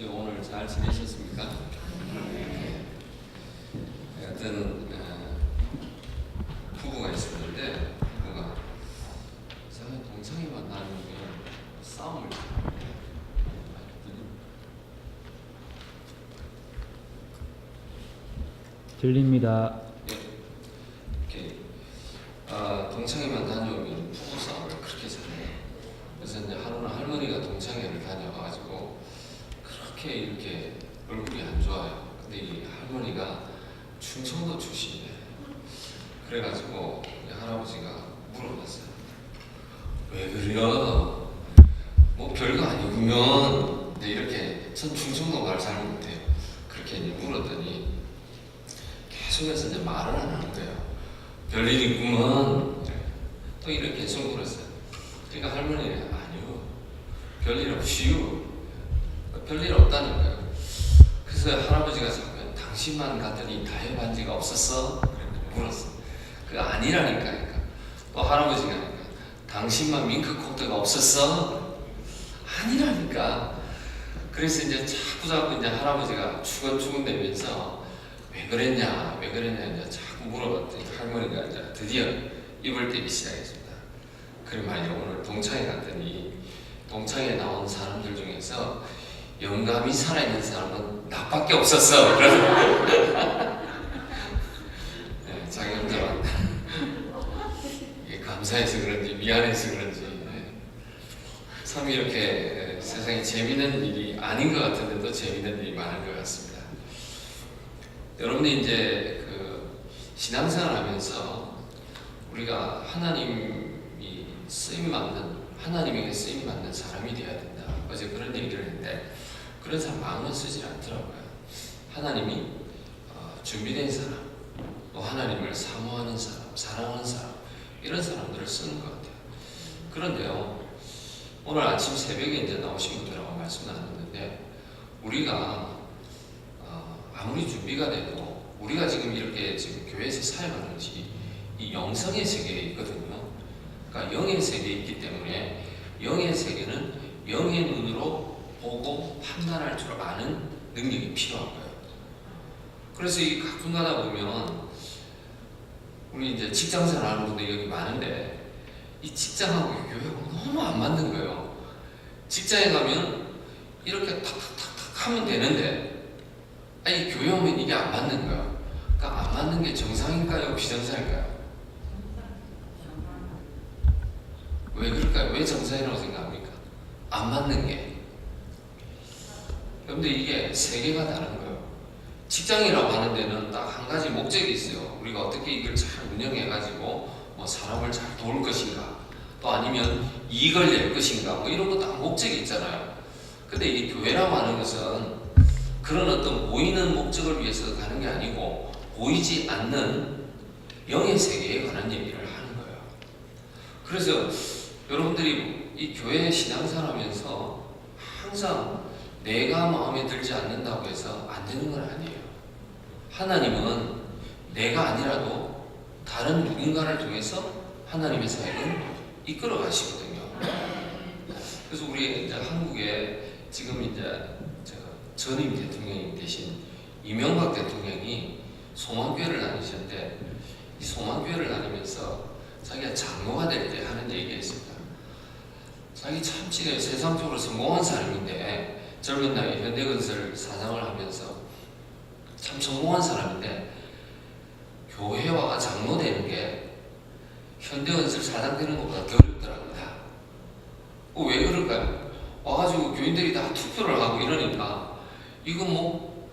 오늘 잘 지내셨습니까? 어떤 부부가 있었는데 부부가 이상한 동창이 만나면 싸움을 들립니다. 이렇게 동창회만 다녀오면 부부 싸움을 그렇게 잘해요. 그래서 이제 하루는 할머니가 동창회를 다녀와가지고 그렇게 이렇게 얼굴이 안 좋아요. 근데 이 할머니가 충청도 출신이에요. 그래가지고 할아버지가 물어봤어요. 왜 그래요? 뭐 별거 아니구면. 근데 이렇게 전 충청도 말 잘 못해요. 그렇게 이제 물었더니 계속해서 이제 말을 안 하는 거예요. 별일 있구먼. 또 이렇게 계속 물었어요. 그러니까 할머니는 아니요, 별일 없이요. 별일 없다니까요. 그래서 할아버지가 자꾸 당신만 갔더니 다혈반지가 없었어? 물었어. 그거 아니라니까. 그러니까 또 할아버지가 당신만 밍크코트가 없었어? 아니라니까. 그래서 이제 자꾸 이제 할아버지가 추근추근대면서 왜 그랬냐 이제 자꾸 물어봤더니 할머니가 이제 드디어 입을 떼기 시작했습니다. 그래 말이야, 오늘 동창회 갔더니 동창회에 나온 사람들 중에서 영감이 살아있는 사람은 나밖에 없었어. 그래서 네, 자기 혼자만 감사해서 그런지 미안해서 그런지 참 이렇게 세상에 재미있는 일이 아닌 것 같은데도 재미있는 일이 많은 것 같습니다. 여러분이 이제 그 신앙생활하면서 우리가 하나님이 하나님에게 쓰임 받는 사람이 되어야 된다. 어제 그런 얘기를 했는데 그런 사람 마음은 쓰지 않더라고요. 하나님이 준비된 사람, 또 하나님을 사모하는 사람, 사랑하는 사람, 이런 사람들을 쓰는 것 같아요. 그런데요, 오늘 아침 새벽에 이제 나오신 분들하고 말씀 나눴는데 우리가 아무리 준비가 돼도 우리가 지금 이렇게 지금 교회에서 사역하는지 이 영성의 세계에 있거든요. 그러니까 영의 세계에 있기 때문에 영의 세계는 영의 눈으로 보고 판단할 줄 아는 능력이 필요한 거예요. 그래서 이 가끔 가다 보면 우리 이제 직장생활 하는 분들이 여기 많은데 이 직장하고 교회하고 너무 안 맞는 거예요. 직장에 가면 이렇게 탁탁탁탁 하면 되는데 아니 교회 오면 이게 안 맞는 거예요. 그러니까 안 맞는 게 정상일까요? 비정상일까요? 왜 그럴까요? 왜 정상이라고 생각합니까? 안 맞는 게. 그런데 이게 세계가 다른 거예요. 직장이라고 하는 데는 딱 한 가지 목적이 있어요. 우리가 어떻게 이걸 잘 운영해가지고 뭐 사람을 잘 도울 것인가, 또 아니면 이익을 낼 것인가, 뭐 이런 거 딱 목적이 있잖아요. 근데 이 교회라고 하는 것은 그런 어떤 보이는 목적을 위해서 가는 게 아니고 보이지 않는 영의 세계에 관한 얘기를 하는 거예요. 그래서 여러분들이 이 교회 신앙생활하면서 항상 내가 마음에 들지 않는다고 해서 안 되는 건 아니에요. 하나님은 내가 아니라도 다른 누군가를 통해서 하나님의 사역을 이끌어 가시거든요. 그래서 우리 이제 한국에 지금 이제 전임 대통령이 되신 이명박 대통령이 소망교회를 다니셨는데 이 소망교회를 다니면서 자기가 장로가 될 때 하는 얘기가 있습니다. 자기 참 세상적으로 성공한 사람인데 젊은 나이에 현대건설 사장을 하면서 참 성공한 사람인데 교회와 장로 되는 게 현대건설 사장 되는 것보다 더 어렵더라고요. 왜 그럴까요? 와가지고 교인들이 다 투표를 하고 이러니까 이거 뭐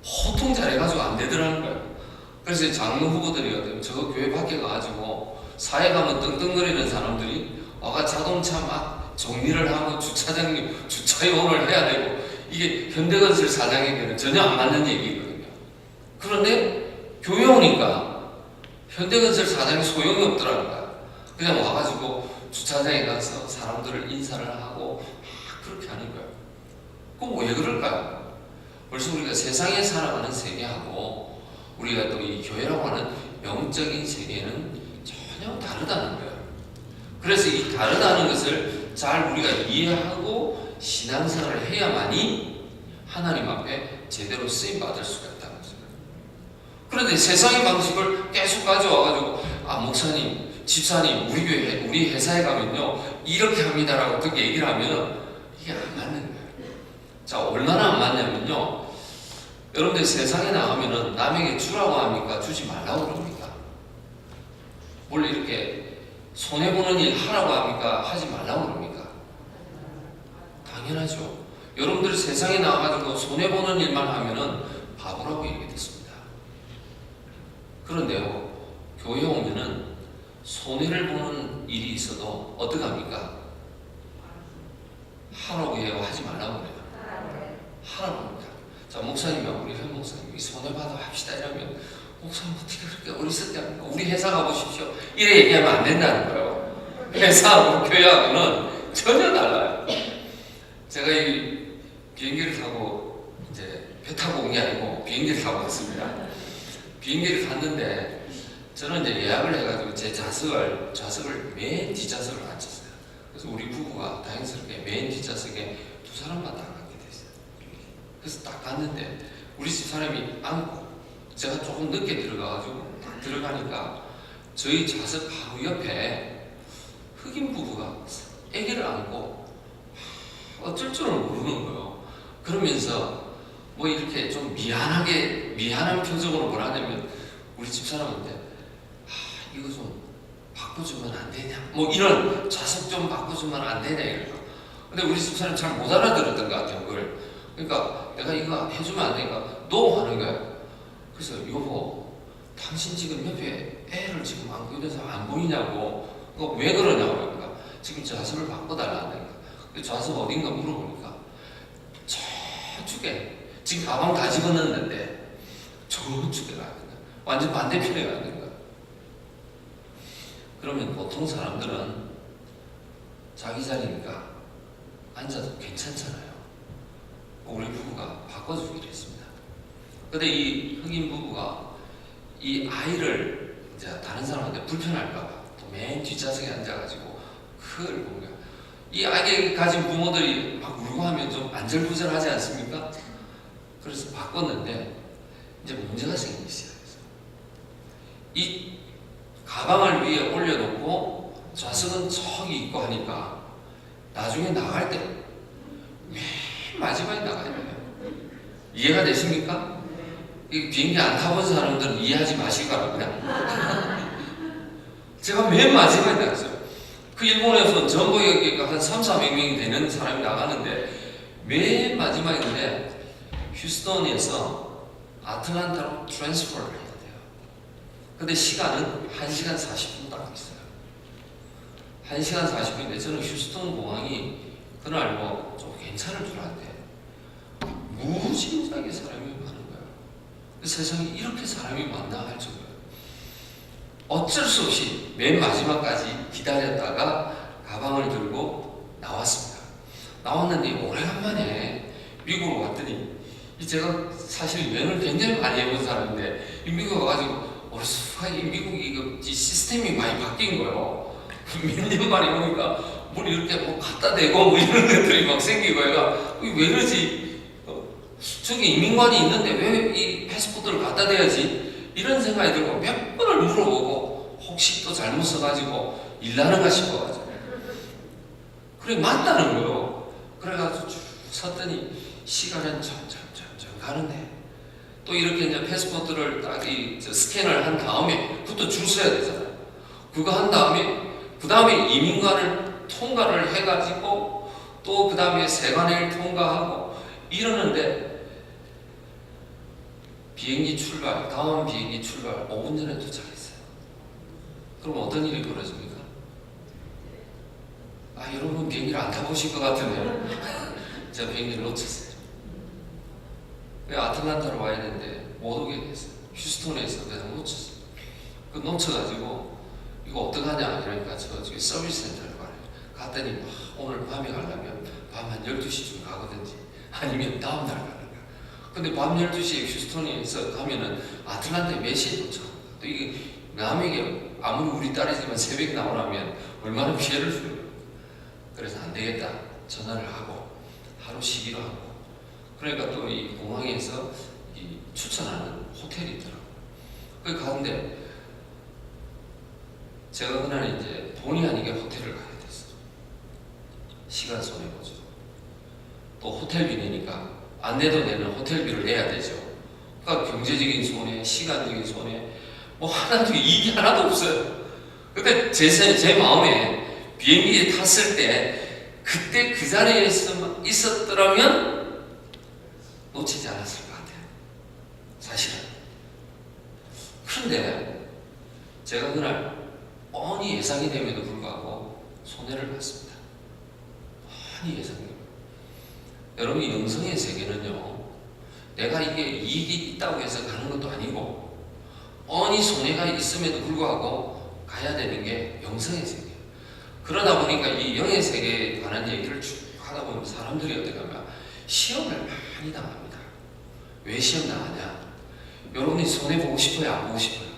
보통 잘해가지고 안 되더라는 거예요. 그래서 장로 후보들이 저 교회 밖에 가가지고 사회 가면 떵떵거리는 사람들이 와가 자동차 막 정리를 하고 주차요원을 해야 되고 이게 현대건설 사장에게는 전혀 안 맞는 얘기거든요. 그런데 교회 오니까 현대건설 사장이 소용이 없더라는 거야. 그냥 와가지고 주차장에 가서 사람들을 인사를 하고 그렇게 하는 거예요. 그럼 왜 그럴까요? 벌써 우리가 세상에 살아가는 세계하고 우리가 또 이 교회라고 하는 영적인 세계는 전혀 다르다는 거예요. 그래서 이 다르다는 것을 잘 우리가 이해하고 신앙생활을 해야만이 하나님 앞에 제대로 쓰임 받을 수가 있다는 거죠. 그런데 세상의 방식을 계속 가져와가지고 목사님, 집사님, 우리 교회, 우리 회사에 가면요 이렇게 합니다라고 어떻게 얘기를 하면 이게 안 맞는 거예요. 자, 얼마나 안 맞냐면요, 여러분들 세상에 나가면은 남에게 주라고 합니까? 주지 말라고 그럽니까? 원래 이렇게 손해보는 일 하라고 합니까? 하지 말라고 그럽니까? 당연하죠. 여러분들이 세상에 나와가지고 손해보는 일만 하면은 바보라고 얘기됐습니다. 그런데요, 교회에 오면은 손해를 보는 일이 있어도 어떻게 합니까? 하라고 해요? 하지 말라고 그래요? 하라고 합니다. 자, 목사님이랑 우리 현 목사님이 손해봐도 합시다 이러면 목사님 어떻게 그렇게 어리석게 합니까? 우리 회사 가보십시오. 이래 얘기하면 안 된다는 거예요. 회사하고 교회하고는 전혀 달라요. 제가 이 비행기를 타고 이제 배 타고 온 게 아니고 비행기를 타고 왔습니다. 비행기를 갔는데 저는 이제 예약을 해가지고 제 좌석을 맨 뒷좌석을 앉혔어요. 그래서 우리 부부가 다행스럽게 맨 뒷좌석에 두 사람만 딱 앉게 됐어요. 그래서 딱 갔는데 우리 집 사람이 앉고 제가 조금 늦게 들어가가지고 딱 들어가니까 저희 좌석 바로 옆에 흑인 부부가 아기를 안고 어쩔 줄을 모르는 거예요. 그러면서 뭐 이렇게 좀 미안한 표정으로 뭐라 하냐면 우리 집사람한테 이거 좀 바꿔주면 안 되냐? 뭐 이런 좌석 좀 바꿔주면 안 되냐 이래요. 근데 우리 집사람 잘 못 알아들었던 것 같아요 그걸. 그러니까 내가 이거 해주면 안 되니까 노 하는 거예요. 그래서 여보, 당신 지금 옆에 애를 지금 안고 있는 사람 안 보이냐고. 그거 왜 그러냐고. 그러니까 지금 좌석을 바꿔달라는 거니까. 좌석 어딘가 물어보니까 저쪽에 지금 가방 다 집어넣었는데 저쪽에 가 있는 거야. 완전 반대편에 가 있는 거야. 그러면 보통 사람들은 자기 자리니까 앉아도 괜찮잖아요. 우리 부부가 바꿔주기로 했습니다. 근데 이 흑인 부부가 이 아이를 이제 다른 사람한테 불편할까봐 또 맨 뒷좌석에 앉아가지고 그걸 본 거야. 이 아기 가진 부모들이 막 울고 하면 좀 안절부절하지 않습니까? 그래서 바꿨는데 이제 문제가 생기기 시작했어요. 이 가방을 위에 올려놓고 좌석은 저기 있고 하니까 나중에 나갈 때 맨 마지막에 나가야 돼요. 이해가 되십니까? 이 비행기 안 타본 사람들은 이해하지 마시기 바랍니다. 제가 맨 마지막에 나갔어요. 그 일본에서 전부 여기가 한 300~400명이 되는 사람이 나가는데 맨 마지막인데 휴스턴에서 아틀란타로 트랜스퍼를 해야 돼요. 근데 시간은 1시간 40분 딱 있어요. 1시간 40분인데 저는 휴스턴 공항이 그날 뭐 좀 괜찮을 줄 알았는데 무진장에 사람이 많은 거예요. 세상에 이렇게 사람이 많나 할 정도예요. 어쩔 수 없이 맨 마지막까지 기다렸다가 가방을 들고 나왔습니다. 나왔는데 오래간만에 미국으로 왔더니 제가 사실 여행을 굉장히 많이 해본 사람인데 이 미국 와가지고 이 미국이 이 시스템이 많이 바뀐 거예요. 몇 년 만에 오니까 뭘 이렇게 뭐 갖다 대고 뭐 이런 것들이 막 생기고 얘가 왜 이러지? 저기 이민관이 있는데 왜 이 패스포트를 갖다 대야지? 이런 생각이 들고 몇 번을 물어보고 혹시 또 잘못 써가지고 일나는가 싶어가지고 그래 맞다는 거예요. 그래가지고 쭉 섰더니 시간은 점점 가는데 또 이렇게 이제 패스포트를 딱 스캔을 한 다음에 그것도 줄 서야 되잖아요. 그거 한 다음에 그 다음에 이민관을 통과를 해가지고 또 그 다음에 세관을 통과하고 이러는데 다음 비행기 출발 5분 전에 도착했어요. 그럼 어떤 일이 벌어집니까? 여러분 비행기를 안 타보실 것 같은데요. 제가 비행기를 놓쳤어요. 아틀란타로 와야 되는데 못 오게 됐어요. 휴스턴에서 내가 놓쳤어요. 그 놓쳐가지고 이거 어떡하냐 이러니까 저 저기 서비스 센터를 가래요. 갔더니 오늘 밤에 가려면 밤 한 12시쯤 가거든지 아니면 다음날 가는 거야. 근데 밤 12시에 휴스턴에서 가면은 아틀란타에 몇 시에 도착합니까? 또 이게 남에게 아무리 우리 딸이지만 새벽에 나오라면 얼마나 피해를 줘요. 그래서 안 되겠다 전화를 하고 하루 쉬기로 하고 그러니까 또 이 공항에서 이 추천하는 호텔이 있더라고요. 거기 가는데 제가 그날 이제 본의 아니게 호텔을 가야 됐어요. 시간 손해보죠. 또 호텔비 내니까 안 내도 되는 호텔비를 내야 되죠. 그러니까 경제적인 손해, 시간적인 손해, 뭐 하나도 이익이 하나도 없어요. 근데 제 마음에 비행기에 탔을 때 그때 그 자리에 있었더라면 놓치지 않았을 것 같아요. 사실은. 그런데 제가 그날 뻔히 예상이 됨에도 불구하고 손해를 봤습니다. 뻔히 예상돼요. 여러분, 영성의 세계는요, 내가 이게 이익이 있다고 해서 가는 것도 아니고 뻔히 손해가 있음에도 불구하고 가야 되는 게 영성의 세계예요. 그러다 보니까 이 영의 세계에 관한 얘기를 쭉 하다 보면 사람들이 어떻게 하면 시험을 많이 당합니다. 왜 시험 당하냐? 여러분이 손해보고 싶어요? 안 보고 싶어요?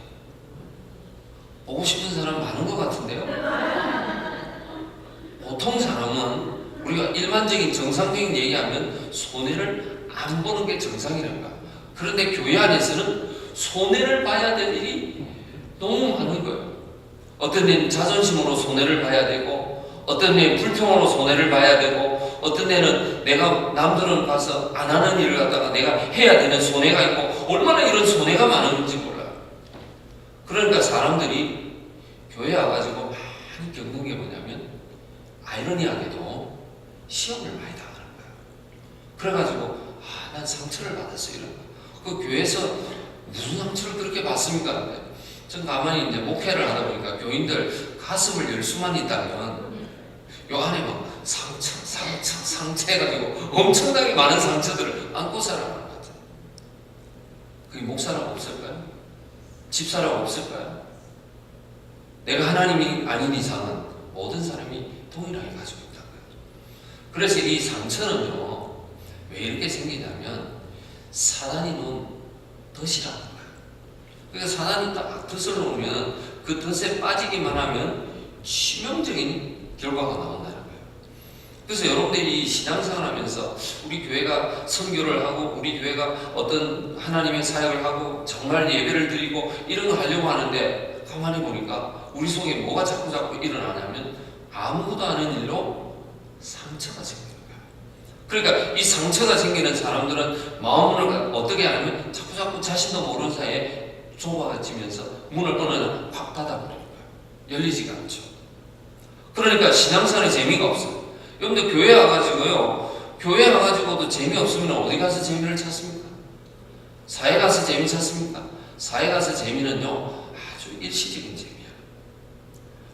보고 싶은 사람 많은 것 같은데요? 보통 사람은 우리가 일반적인 정상적인 얘기하면 손해를 안 보는 게 정상이란가. 그런데 교회 안에서는 손해를 봐야 될 일이 너무 많은 거예요. 어떤 데는 자존심으로 손해를 봐야 되고, 어떤 데는 불평으로 손해를 봐야 되고, 어떤 데는 내가 남들은 봐서 안 하는 일을 갖다가 내가 해야 되는 손해가 있고, 얼마나 이런 손해가 많은지 몰라요. 그러니까 사람들이 교회에 와가지고 많이 겪는 게 뭐냐면 아이러니하게도 시험을 많이 당하는 거예요. 그래가지고 난 상처를 받았어 이런 거. 그 교회에서 무슨 상처를 그렇게 받습니까? 근데 전 가만히 이제 목회를 하다 보니까 교인들 가슴을 열 수만 있다면 요 안에 막 상처 해가지고 엄청나게 많은 상처들을 안고 살아가는 것 같아요. 그게 목사라고 없을까요? 집사라고 없을까요? 내가 하나님이 아닌 이상은 모든 사람이 동일하게 가지고 있다고요. 그래서 이 상처는요, 왜 이렇게 생기냐면 사단이 놓은 덫이라는 거예요. 그러니까 사단이 딱 덫을 놓으면 그 덫에 빠지기만 하면 치명적인 결과가 나온다는 거예요. 그래서 여러분들이 신앙생활 하면서 우리 교회가 선교를 하고 우리 교회가 어떤 하나님의 사역을 하고 정말 예배를 드리고 이런 거 하려고 하는데 가만히 보니까 우리 속에 뭐가 자꾸 일어나냐면 아무도 아는 일로 상처가 생기는 거예요. 그러니까 이 상처가 생기는 사람들은 마음을 어떻게 하냐면 자꾸 자신도 모르는 사이에 좁아지면서 문을 어느 날 확 닫아버리는 거예요. 열리지가 않죠. 그러니까 신앙생활에 재미가 없어요. 여러분들 교회 와가지고요, 교회 와가지고도 재미없으면 어디 가서 재미를 찾습니까? 사회 가서 재미 찾습니까? 사회 가서 재미는요, 아주 일시적인 재미야.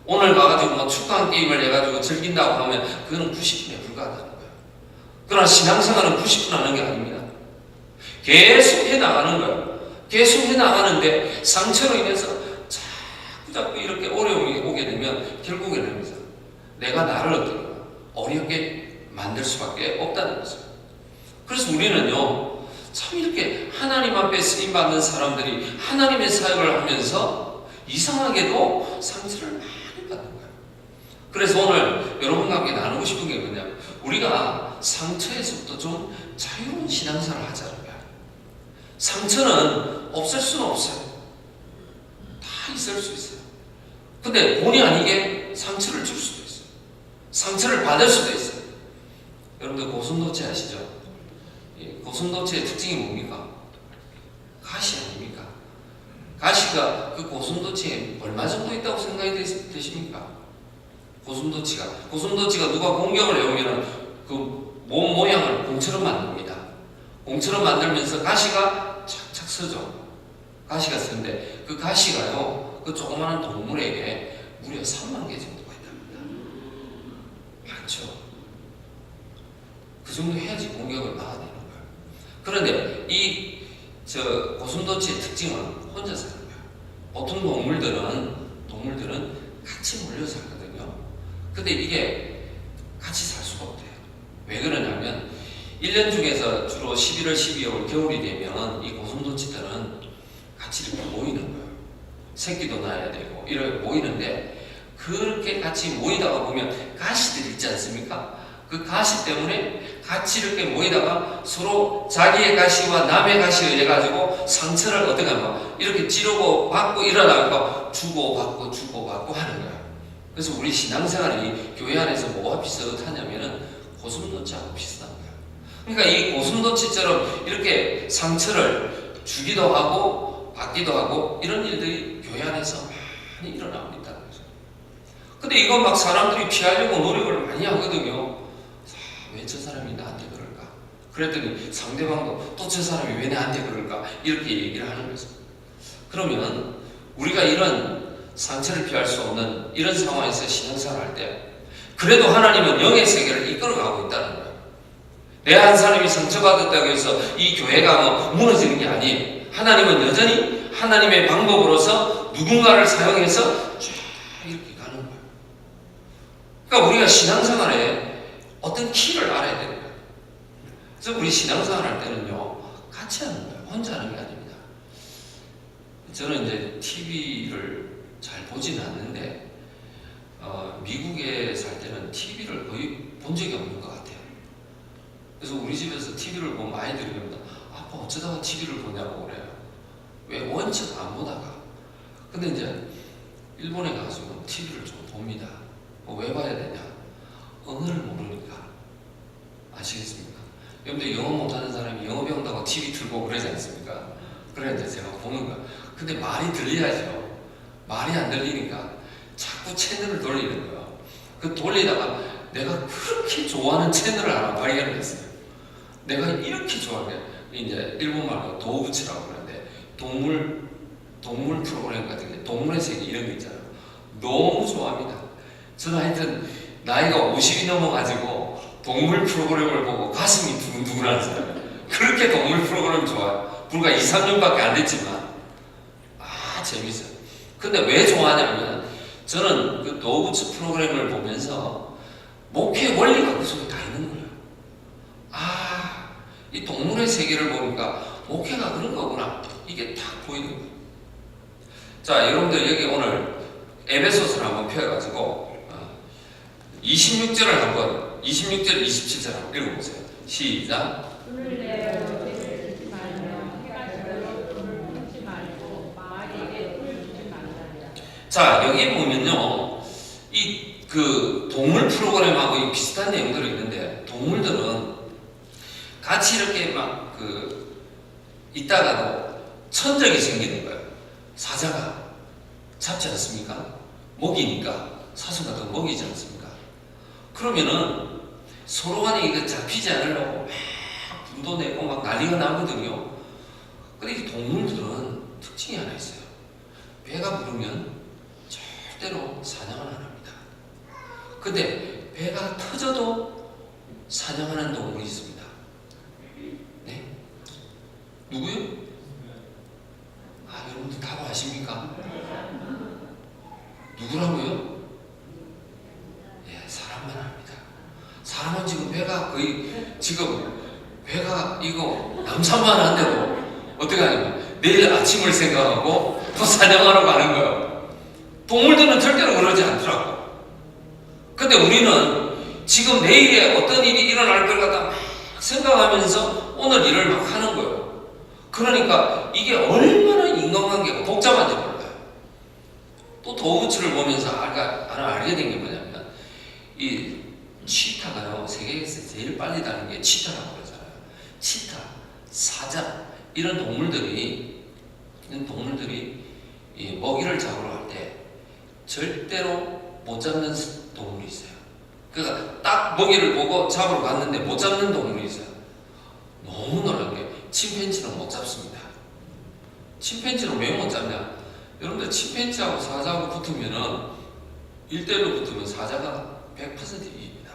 오늘 가가지고 뭐 축구한 게임을 해가지고 즐긴다고 하면 그거는 90분에 불과하다는 거예요. 그러나 신앙생활은 90분 하는 게 아닙니다. 계속 해나가는 거예요. 계속 해나가는데 상처로 인해서 자꾸 이렇게 어려움이 오게 되면 결국에는 내가 나를 어떻게 어렵게 만들 수밖에 없다는 거죠. 그래서 우리는요, 참 이렇게 하나님 앞에 쓰임받는 사람들이 하나님의 사역을 하면서 이상하게도 상처를 많이 받는 거예요. 그래서 오늘 여러분과 함께 나누고 싶은 게 뭐냐면 우리가 상처에서부터 좀 자유로운 신앙생활을 하자는 거예요. 상처는 없을 수는 없어요. 다 있을 수 있어요. 근데 본의 아니게 상처를 줄 수도 있어요. 상처를 받을 수도 있어요. 여러분들 고슴도치 아시죠? 고슴도치의 특징이 뭡니까? 가시 아닙니까? 가시가 그 고슴도치에 얼마 정도 있다고 생각이 되십니까? 고슴도치가 누가 공격을 해오면 그 몸 모양을 공처럼 만듭니다. 공처럼 만들면서 가시가 착착 서죠. 가시가 서는데 그 가시가요, 그 조그마한 동물에게 무려 3만 개 정도가 있답니다. 많죠. 그 정도 해야지 공격을 막아내는 거예요. 그런데 이 고슴도치의 특징은 혼자 사는 거예요. 보통 동물들은 같이 몰려 살거든요. 근데 이게 같이 살 수가 없대요. 왜 그러냐면 1년 중에서 주로 11월, 12월 겨울이 되면 이 고슴도치들은 같이 이렇게 모이는 거예요. 새끼도 낳아야 되고 이렇게 모이는데 그렇게 같이 모이다가 보면 가시들 있지 않습니까? 그 가시 때문에 같이 이렇게 모이다가 서로 자기의 가시와 남의 가시에 의해 가지고 상처를 어떻게 하면 이렇게 찌르고 받고 일어나고 주고 받고 하는 거야. 그래서 우리 신앙생활이 교회 안에서 뭐가 비슷하냐면은 고슴도치하고 비슷한 거야. 그러니까 이 고슴도치처럼 이렇게 상처를 주기도 하고 받기도 하고 이런 일들이 교회 안에서 많이 일어나고 있다는 거죠. 근데 이거 막 사람들이 피하려고 노력을 많이 하거든요. 왜 저 사람이 나한테 그럴까? 그랬더니 상대방도 또 저 사람이 왜 나한테 그럴까? 이렇게 얘기를 하는 거죠. 그러면 우리가 이런 상처를 피할 수 없는 이런 상황에서 신앙생활을 할 때 그래도 하나님은 영의 세계를 이끌어가고 있다는 거예요. 내 한 사람이 상처받았다고 해서 이 교회가 무너지는 게 아니에요. 하나님은 여전히 하나님의 방법으로서 누군가를 사용해서 쭉 이렇게 가는 거예요. 그러니까 우리가 신앙생활에 어떤 키를 알아야 되는 거예요. 그래서 우리 신앙생활 할 때는요, 같이 하는 거예요. 혼자 하는 게 아닙니다. 저는 이제 TV를 잘 보지는 않는데, 미국에 살 때는 TV를 거의 본 적이 없는 것 같아요. 그래서 우리 집에서 TV를 보면 아이들이 그럽니다. 아빠 어쩌다가 TV를 보냐고 그래요. 왜 원칙 안 보다가. 근데 이제 일본에 가서 TV를 좀 봅니다. 왜 봐야 되냐? 언어를 모르니까. 아시겠습니까? 여러분들 영어 못하는 사람이 영어 배운다고 TV 틀고 그러지 않습니까? 그래 이제 제가 보는 거야. 근데 말이 들려야죠. 말이 안 들리니까 자꾸 채널을 돌리는 거예요. 그 돌리다가 내가 그렇게 좋아하는 채널을 하나 발견을 했어요. 내가 이렇게 좋아하는 게 이제 일본말로 도우부츠라고 그러는데 동물 프로그램 같은 게 동물의 세계 이런 거 있잖아요. 너무 좋아합니다. 저는 하여튼 나이가 50이 넘어가지고 동물 프로그램을 보고 가슴이 두근두근하는 사람이에요. 그렇게 동물 프로그램 좋아요. 불과 2, 3년밖에 안 됐지만 재밌어요. 근데 왜 좋아하냐면 저는 그 도우부츠 프로그램을 보면서 목회 원리가 그 속에 다 있는 거예요. 이 동물의 세계를 보니까 목회가 그런 거구나. 이게 딱 보이는 거예요. 자, 여러분들 여기 오늘 에베소서를 한번 펴가지고 26절을 한번 26절, 27절 한번 읽어보세요. 시작. 자, 여기 보면요, 이 그 동물 프로그램하고 비슷한 내용들이 있는데, 동물들은 같이 이렇게 막 있다가도 천적이 생기는 거예요. 사자가 잡지 않습니까? 먹이니까 사슴 같은 거 먹이지 않습니까? 그러면은 서로 간에 이거 잡히지 않으려고 막 분도 내고 막 난리가 나거든요. 근데 이 동물들은 특징이 하나 있어요. 배가 부르면 절대로 사냥을 안 합니다. 근데 배가 터져도 사냥하는 동물이 있습니다. 네? 누구요? 여러분들 답 아십니까? 누구라고요? 사람만 합니다. 사람은 지금 배가 거의 배가 이거 남산만 한데도 어떻게 하냐면 내일 아침을 생각하고 또 사냥하러 가는 거예요. 동물들은 절대로 그러지 않더라고. 근데 우리는 지금 내일에 어떤 일이 일어날 걸 갖다 막 생각하면서 오늘 일을 막 하는 거예요. 그러니까 이게 얼마나 인간관계가 복잡한지 몰라요. 또 도우부츠를 보면서 알게 된 게 뭐냐면 이 치타가요, 세계에서 제일 빨리 다니는 게 치타라고 그러잖아요. 치타, 사자 이런 동물들이 이 먹이를 잡으러 갈 때 절대로 못 잡는 동물이 있어요. 그러니까 딱 먹이를 보고 잡으러 갔는데 못 잡는 동물이 있어요. 너무 놀란 게 침팬지는 못 잡습니다. 침팬지는 왜 못 잡냐? 여러분들 침팬지하고 사자하고 붙으면은 1대1로 붙으면 사자가 100% 이깁니다.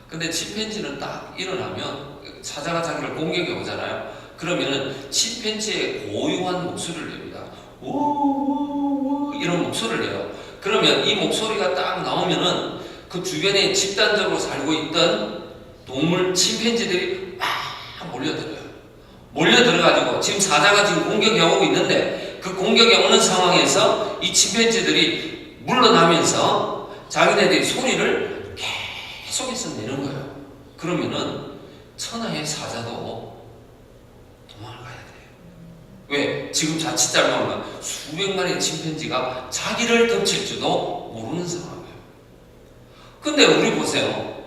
근데 침팬지는 딱 일어나면 사자가 자기를 공격해 오잖아요. 그러면은 침팬지의 고유한 목소리를 냅니다. 우우우 이런 목소리를 내요. 그러면 이 목소리가 딱 나오면은 그 주변에 집단적으로 살고 있던 동물 침팬지들이 막 몰려들어가지고 지금 사자가 지금 공격해 오고 있는데 그 공격에 오는 상황에서 이 침팬지들이 물러나면서 자기네들이 소리를 계속해서 내는 거예요. 그러면은 천하의 사자도 도망을 가야 돼요. 왜? 지금 자칫 잘못하면 수백 마리의 침팬지가 자기를 덮칠 줄도 모르는 상황이에요. 근데 우리 보세요.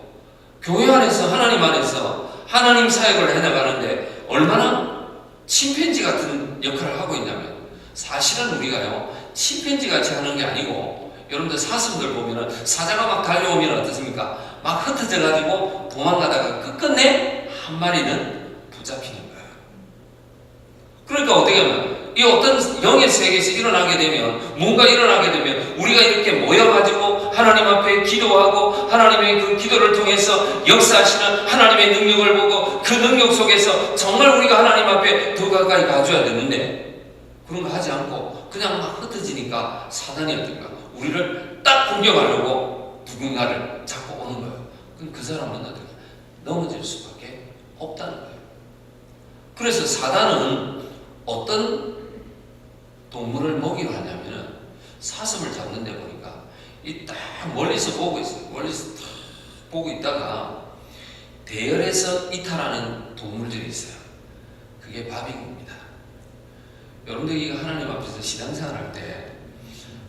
교회 안에서 하나님 안에서 하나님 사역을 해나가는데 얼마나 침팬지 같은 역할을 하고 있냐면, 사실은 우리가요 침팬지 같이 하는 게 아니고, 여러분들 사슴들 보면은 사자가 막 달려오면 어떻습니까? 막 흩어져 가지고 도망가다가 끝끝내 한 마리는 붙잡히는 거예요. 그러니까 어떻게 하면 이 어떤 영의 세계에서 일어나게 되면, 뭔가 일어나게 되면 우리가 이렇게 모여가지고 하나님 앞에 기도하고 하나님의 그 기도를 통해서 역사하시는 하나님의 능력을 보고 그 능력 속에서 정말 우리가 하나님 앞에 더 가까이 가줘야 되는데, 그런 거 하지 않고 그냥 막 흩어지니까 사단이 어떤가 우리를 딱 공격하려고 누군가를 잡고 오는 거예요. 그럼 그 사람은 어떻게 넘어질 수밖에 없다는 거예요. 그래서 사단은 어떤 동물을 먹이려 하냐면은 사슴을 잡는데 보니까 이 딱 멀리서 보고 있어요. 멀리서 딱 보고 있다가 대열에서 이탈하는 동물들이 있어요. 그게 바비입니다. 여러분들이 하나님 앞에서 신앙생활 할 때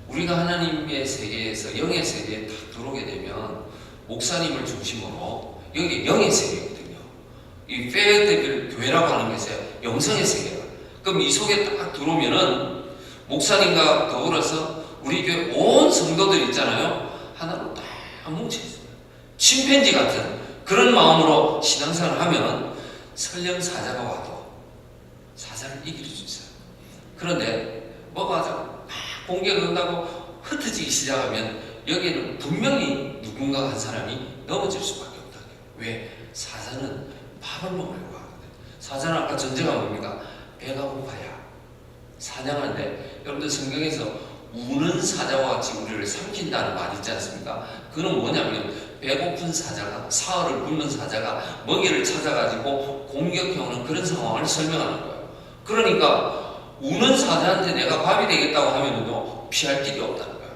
우리가 하나님의 세계에서 영의 세계에 딱 들어오게 되면 목사님을 중심으로 여기 영의 세계거든요. 이 페어데빌 교회라고 하는 것이 영성의 세계예요. 그럼 이 속에 딱 들어오면은 목사님과 더불어서 우리 교회 온 성도들 있잖아요. 하나로 딱 뭉쳐있어요. 침팬지 같은 그런 마음으로 신앙생활을 하면 설령 사자가 와도 사자를 이길 수 있어요. 그런데 뭐가 하자고 막 공격을 한다고 흩어지기 시작하면 여기에는 분명히 누군가 한 사람이 넘어질 수밖에 없다. 왜? 사자는 밥을 먹으려고 하거든. 사자는 아까 전제가 뭡니까? 배가 고파야 사냥하는데, 여러분들 성경에서 우는 사자와 같이 우리를 삼킨다는 말이 있지 않습니까? 그건 뭐냐면 배고픈 사자가, 사흘을 굶는 사자가 먹이를 찾아가지고 공격해오는 그런 상황을 설명하는 거예요. 그러니까 우는 사자한테 내가 밥이 되겠다고 하면은요 피할 길이 없다는 거예요.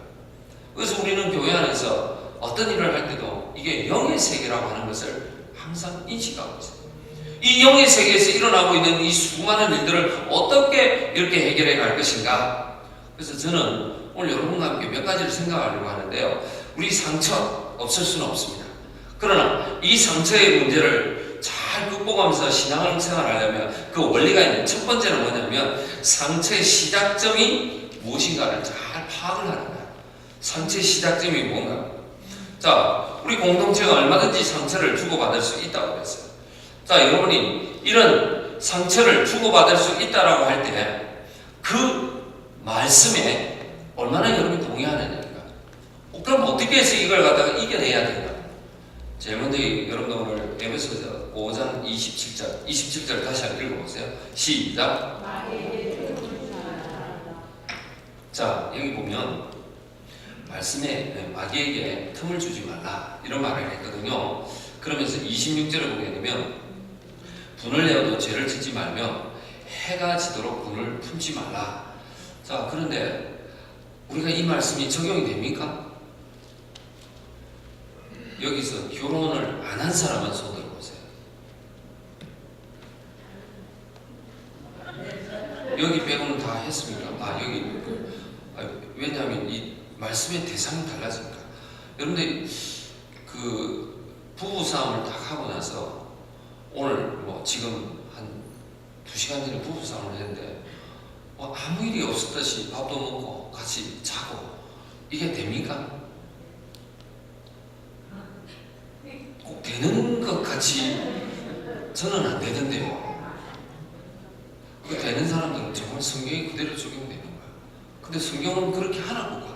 그래서 우리는 교회 안에서 어떤 일을 할 때도 이게 영의 세계라고 하는 것을 항상 인식하고 있어요. 이 영의 세계에서 일어나고 있는 이 수많은 일들을 어떻게 이렇게 해결해 갈 것인가. 그래서 저는 오늘 여러분과 함께 몇 가지를 생각하려고 하는데요. 우리 상처 없을 수는 없습니다. 그러나 이 상처의 문제를 잘 극복하면서 신앙생활을 하려면 그 원리가 있는 첫 번째는 뭐냐면 상처의 시작점이 무엇인가를 잘 파악을 하는 거예요. 상처의 시작점이 뭔가. 자, 우리 공동체가 얼마든지 상처를 주고받을 수 있다고 했어요. 자, 여러분이 이런 상처를 주고받을 수 있다라고 할 때 그 말씀에 얼마나 여러분이 동의하느냐니까. 그럼 어떻게 해서 이걸 갖다가 이겨내야 되냐? 제일 먼저 여러분들 오늘 에베소서 5장 27절 다시 한번 읽어보세요. 시작. 자, 여기 보면 말씀에 마귀에게 틈을 주지 말라 이런 말을 했거든요. 그러면서 26절을 보게 되면 분을 내어도 죄를 짓지 말며 해가 지도록 분을 품지 말라. 자, 그런데 우리가 이 말씀이 적용이 됩니까? 여기서 결혼을 안 한 사람은 손 들어보세요. 여기 빼고는 다 했습니까? 여기 왜냐하면 이 말씀의 대상이 달라지니까. 여러분들 그 부부 싸움을 딱 하고 나서 오늘 뭐 지금 한 2시간 전에 부부 싸움을 했는데 아무 일이 없었듯이 밥도 먹고 같이 자고 이게 됩니까? 꼭 되는 것 같이 저는 안 되던데요. 그 되는 사람들은 정말 성경이 그대로 적용되는 거예요. 근데 성경은 그렇게 하라고 봐요.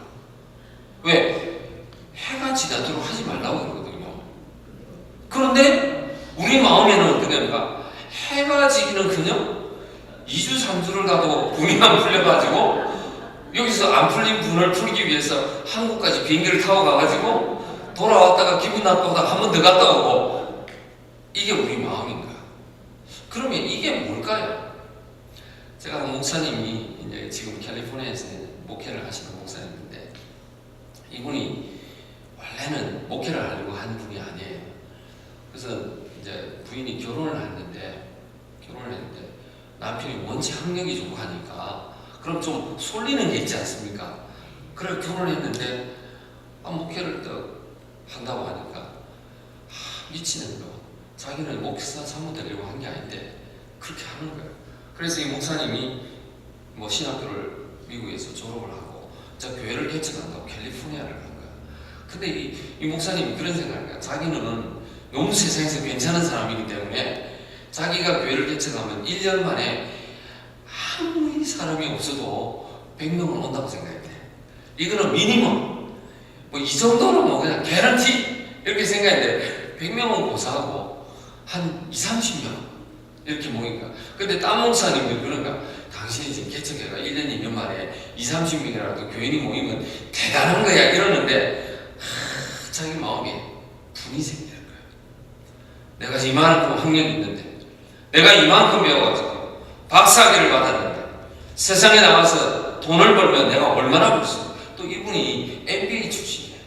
왜? 해가 지나도록 하지 말라고 그러거든요. 그런데 우리 마음에는 어떻게 합니까? 해가 지기는 그냥 2주 3주를 가도 분이 안 풀려가지고 여기서 안 풀린 분을 풀기 위해서 한국까지 비행기를 타고 가가지고 돌아왔다가 기분 나쁘다 한 번 더 갔다 오고, 이게 우리 마음인가? 그러면 이게 뭘까요? 제가 목사님이 이제 지금 캘리포니아에서 목회를 하시는 목사님인데, 이분이 원래는 목회를 하려고 한 분이 아니에요. 그래서 이제 부인이 결혼을 했는데 남편이 원체 학력이 좋고 하니까 그럼 좀 쏠리는 게 있지 않습니까? 그래 결혼을 했는데 목회를 또 한다고 하니까 미치는 거. 자기는 목사 사모 되려고 한 게 아닌데 그렇게 하는 거예요. 그래서 이 목사님이 뭐 신학교를 미국에서 졸업을 하고 저 교회를 개척한다고 캘리포니아를 간 거야. 근데 이 목사님이 그런 생각을 해요. 자기는 너무 세상에서 괜찮은 사람이기 때문에 자기가 교회를 개척하면 1년 만에 아무리 사람이 없어도 100명은 온다고 생각했대. 이거는 미니멈. 뭐 이 정도는 뭐 그냥 개런티 이렇게 생각했는데 100명은 고사하고 한 20-30명 이렇게 모이니까. 근데 딴 목사님들 그런가 당신이 지금 개척해가 1년 2년 만에 20-30명이라도 교인이 모이면 대단한 거야 이러는데 자기 마음에 분이 생기는 거예요. 내가 이만큼 학력이 있는데 내가 이만큼 배워가지고 박사학위를 받았는데 세상에 나가서 돈을 벌면 내가 얼마나 벌 수 있어. 또 이분이 MBA 출신이에요.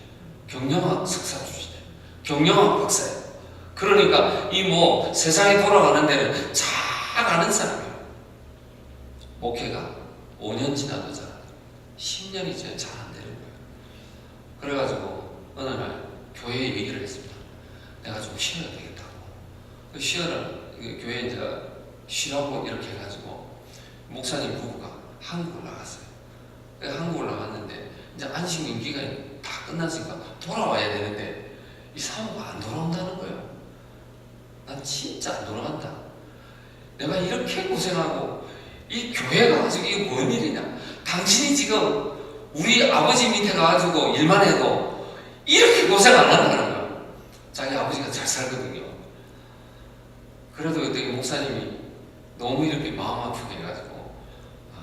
경영학 석사 출신이에요. 경영학 박사예요. 그러니까 이 뭐 세상에 돌아가는 데는 잘 아는 사람이에요. 목회가 5년 지나도 잘 안 돼요. 10년이 지나도 잘 안 되는 거예요. 그래가지고 어느 날 교회에 얘기를 했습니다. 내가 좀 쉬어야 되겠다고. 교회에 이제 쉬라고 이렇게 해가지고 목사님 부부가 한국을 나갔어요. 한국을 나갔는데 이제 안식년 기간이 다 끝났으니까 돌아와야 되는데 이 사모가 안 돌아온다는 거예요. 난 진짜 안 돌아간다. 내가 이렇게 고생하고 이 교회가 가지고 이게 뭔 일이냐. 당신이 지금 우리 아버지 밑에 가가지고 일만 해도 이렇게 고생 안 한다는 거야. 자기 아버지가 잘 살거든요. 그래도 그때 목사님이 너무 이렇게 마음 아프게 해가지고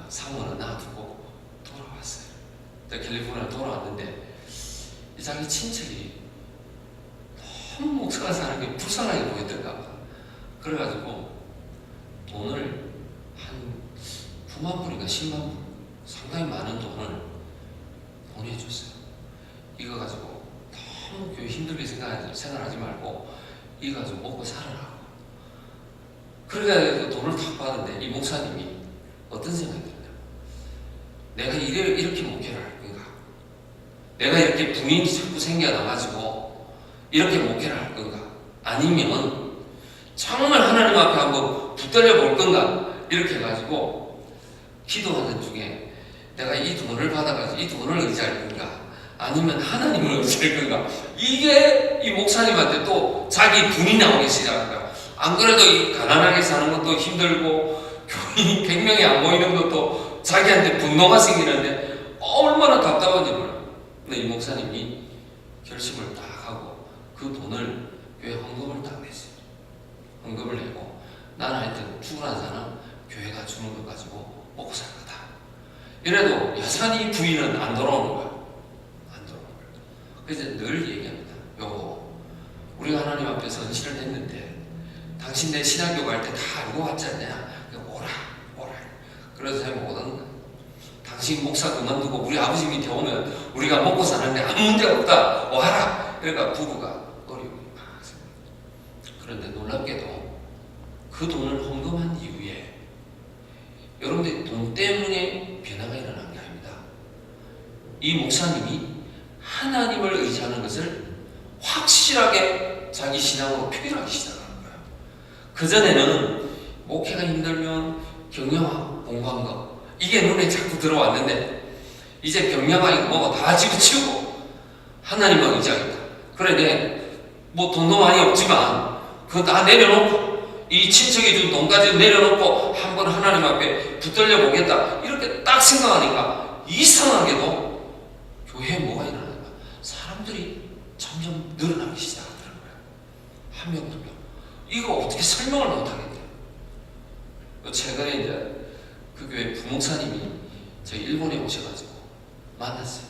사모는 놔두고 돌아왔어요. 캘리포니아 돌아왔는데 자기 친척이 너무 목사가 사는 게 불쌍하게 보였던가 봐. 그래가지고 돈을 한 9만 불인가 10만 불 상당히 많은 돈을 보내줬어요. 이거 가지고 너무 교회 힘들게 생각하지 말고 이거 가지고 먹고 살아라. 그래서 돈을 탁 받았는데 이 목사님이 어떤 생각이 들냐. 내가 이렇게 목회를 할 건가? 내가 이렇게 부인이 자꾸 생겨나가지고 이렇게 목회를 할 건가? 아니면 정말 하나님 앞에 한번 붙들려 볼 건가? 이렇게 해가지고 기도하는 중에 내가 이 돈을 받아가지고 이 돈을 의지할 건가? 아니면 하나님을 의지할 건가? 이게 이 목사님한테 또 자기 분이 나오기 시작한 거야. 안 그래도 이 가난하게 사는 것도 힘들고 교인이 100명이 안 모이는 것도 자기한테 분노가 생기는데 얼마나 답답한지 몰라. 근데 이 목사님이 결심을 딱 하고 그 돈을 교회 헌금을 딱 냈어요. 헌금을 내고 나는 하여튼 죽어난 사람 교회가 주는 것 가지고 먹고 살 거다. 이래도 여전히 부인은 안 돌아오는 거야. 안 돌아오는 거야. 그래서 늘 얘기합니다. 여보, 우리가 하나님 앞에서 헌신을 했는데 당신 내 신학교 갈 때 다 알고 왔지 않냐? 오라. 그래서 제가 못 오는 거야. 당신 목사 그만두고 우리 아버지 밑에 오면 우리가 먹고 사는데 아무 문제 없다. 와라. 그러니까 부부가 어려움이 많았습니다. 그런데 놀랍게도 그 돈을 헌금한 이후에 여러분들 돈 때문에 변화가 일어난 게 아닙니다. 이 목사님이 하나님을 의지하는 것을 확실하게 자기 신앙으로 표현하기 시작합니다. 그전에는 목회가 힘들면 경영학 공부한 거 이게 눈에 자꾸 들어왔는데 이제 경영학이고 뭐가 다 집어치우고 하나님만 의지하겠다. 그래 뭐 돈도 많이 없지만 그거 다 내려놓고 이 친척이 준 돈까지 내려놓고 한번 하나님 앞에 붙들려 보겠다. 이렇게 딱 생각하니까 이상하게도 교회에 뭐가 일어나는가? 사람들이 점점 늘어나기 시작하더라고요. 한 명, 두 명. 이거 어떻게 설명을 못하겠대요. 최근에 이제 그 교회 부목사님이 저희 일본에 오셔가지고 만났어요.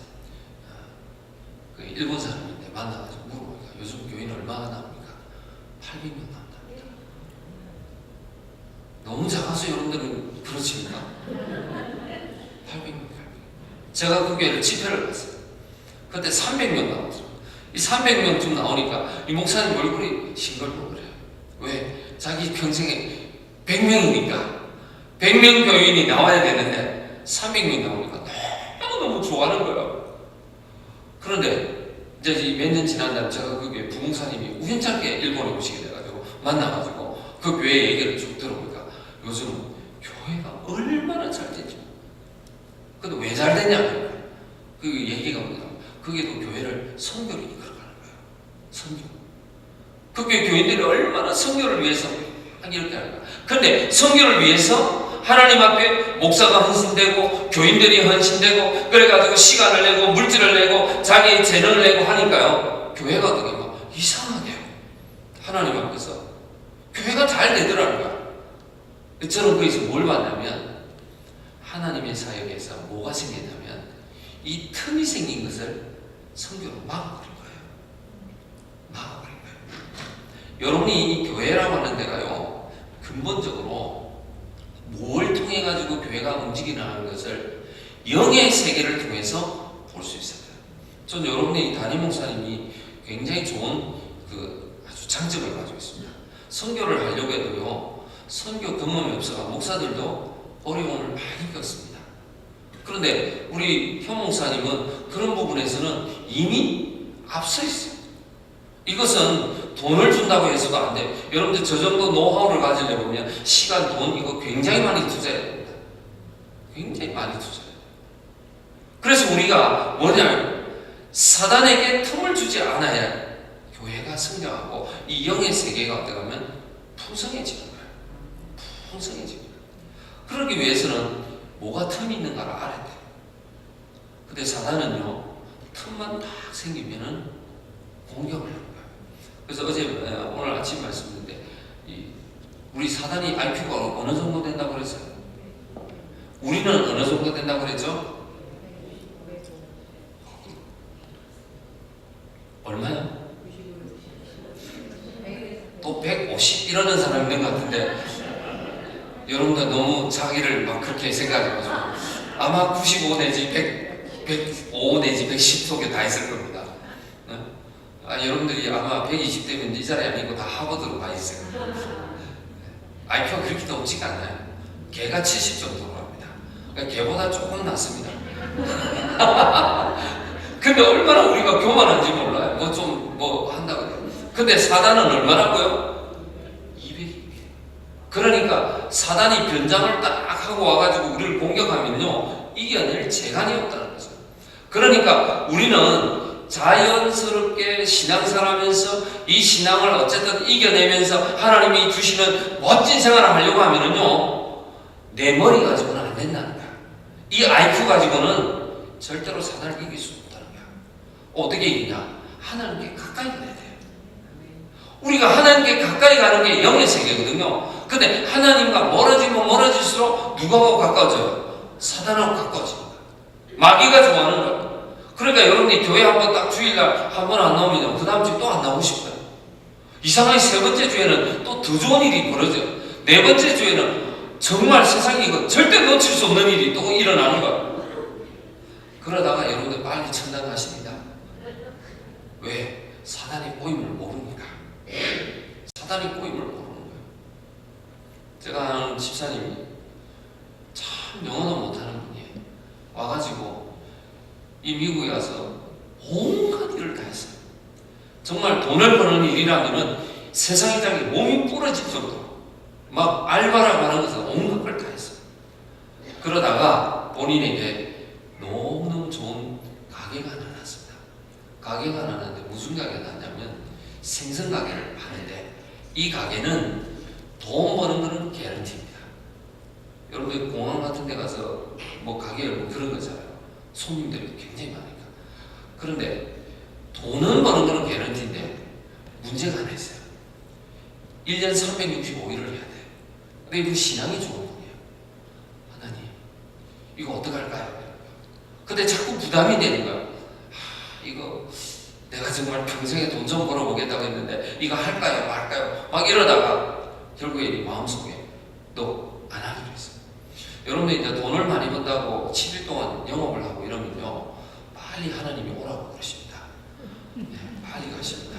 그 일본 사람인데 만나가지고 물어보니까 요즘 교인 얼마나 나옵니까? 800명 나온답니다. 너무 작아서 여러분들은 그렇습니까? 800명. 제가 그 교회를 집회를 갔어요. 그때 300명 나왔어요. 이 300명쯤 나오니까 이 목사님 얼굴이 싱글벙글해요. 자기 평생에 100명이니까 100명 교인이 나와야 되는데 300명이 나오니까 너무너무 좋아하는 거예요. 그런데 이제 몇 년 지난 다음에 제가 그 부목사님이 우연찮게 일본에 오시게 돼가지고 만나가지고 그 교회 얘기를 쭉 들어보니까 요즘 교회가 얼마나 잘 됐죠. 근데 왜 잘 됐냐? 그 얘기가 뭐냐? 그게 또 교회를 선교를 이끌어가는 거예요. 선교. 그 교인들이 얼마나 선교를 위해서 이렇게 하는 거야. 그런데 선교를 위해서 하나님 앞에 목사가 헌신되고 교인들이 헌신되고 그래가지고 시간을 내고 물질을 내고 자기의 재능을 내고 하니까요. 교회가 어떻게 막 이상하게 하나님 앞에서 교회가 잘 되더라는 거야. 저는 거기서 뭘 봤냐면 하나님의 사역에서 뭐가 생겼냐면 이 틈이 생긴 것을 선교로 막아버린 거예요. 막아버린 거예요. 여러분이 이 교회라고 하는 데가요, 근본적으로 뭘 통해 가지고 교회가 움직이는 것을 영의 세계를 통해서 볼 수 있어요. 전 여러분이 담임 목사님이 굉장히 좋은 아주 장점을 가지고 있습니다. 선교를 하려고 해도요, 선교 경험이 없어서 목사들도 어려움을 많이 겪습니다. 그런데 우리 현 목사님은 그런 부분에서는 이미 앞서 있어요. 이것은 돈을 준다고 해서도 안 돼요. 여러분들 저 정도 노하우를 가지려면 시간, 돈 이거 굉장히 많이 투자해야 됩니다. 굉장히 많이 투자해야 돼요. 그래서 우리가 뭐냐면 사단에게 틈을 주지 않아야 교회가 성장하고 이 영의 세계가 어떻게 하면 풍성해지는 거예요. 풍성해지는 거예요. 그러기 위해서는 뭐가 틈이 있는가를 알아야 돼요. 근데 사단은요, 틈만 딱 생기면은 공격을 하는 거예요. 그래서 오늘 아침 말씀드렸는데, 우리 사단이 IQ가 어느 정도 된다고 그랬어요? 우리는 어느 정도 된다고 그랬죠? 얼마요? 또 150 이러는 사람 있는 것 같은데, 여러분들 너무 자기를 막 그렇게 생각해가지고 아마 95 내지 105 내지 110 속에 다 있을 겁니다. 여러분들이 아마 120대면 이 자리에 아니고 다 하버드로 가 있어요. IQ가 그렇게 높지가 않아요. 걔가 70 정도로 합니다. 그러니까 걔보다 조금 낫습니다. 근데 얼마나 우리가 교만한지 몰라요. 뭐 한다고 해요. 근데 사단은 얼마나고요? 200이에요. 그러니까 사단이 변장을 딱 하고 와가지고 우리를 공격하면요, 이겨낼 재간이 없다는 거죠. 그러니까 우리는 자연스럽게 신앙생활하면서 이 신앙을 어쨌든 이겨내면서 하나님이 주시는 멋진 생활을 하려고 하면은요, 내 머리 가지고는 안 된다는 거야. 이 IQ 가지고는 절대로 사단을 이길 수 없다는 거야. 어떻게 이기냐? 하나님께 가까이 가야 돼요. 우리가 하나님께 가까이 가는 게 영의 세계거든요. 근데 하나님과 멀어지면 멀어질수록 누구하고 가까워져요? 사단하고 가까워집니다. 마귀가 좋아하는 거예요. 그러니까 여러분이 교회 한번 딱 주일날 한 번 안 나오면 그 다음 주에 또 안 나오고 싶어요. 이상하게 세 번째 주에는 또 더 좋은 일이 벌어져요. 네 번째 주에는 정말 세상에 이거 절대 놓칠 수 없는 일이 또 일어나는 거예요. 그러다가 여러분들 빨리 천당 가십니다. 왜? 사단의 꼬임을 모르니까. 사단의 꼬임을 모르는 거예요. 제가 아는 집사님이 참 영어도 못하는 분이에요. 와가지고 이 미국에 와서 온갖 일을 다 했어요. 정말 돈을 버는 일이라면은 세상에 자기 몸이 부러질 정도로 막 알바라고 하는 것은 온갖 걸 다 했어요. 그러다가 본인에게 너무너무 좋은 가게가 하나 났습니다. 가게가 하나 났는데 무슨 가게가 났냐면 생선 가게를 하는데 이 가게는 돈 버는 거는 개런티입니다. 여러분들 공항 같은 데 가서 뭐 가게 열고 그런 거잖아요. 손님들이 굉장히 많으니까. 그런데 돈은 버는 거는 개런티인데 문제가 하나 있어요. 1년 365일을 해야 돼요. 근데 이분 신앙이 좋은 분이에요. 하나님, 이거 어떡할까요? 근데 자꾸 부담이 되는 거예요. 이거 내가 정말 평생에 돈 좀 벌어보겠다고 했는데 이거 할까요 말까요? 막 이러다가 결국에 마음속에 너 안 하기로 했어요. 여러분들 이제 돈을 많이 번다고 7일 동안 영업을 하고 이러면요, 빨리 하나님이 오라고 그러십니다. 네, 빨리 가십니다.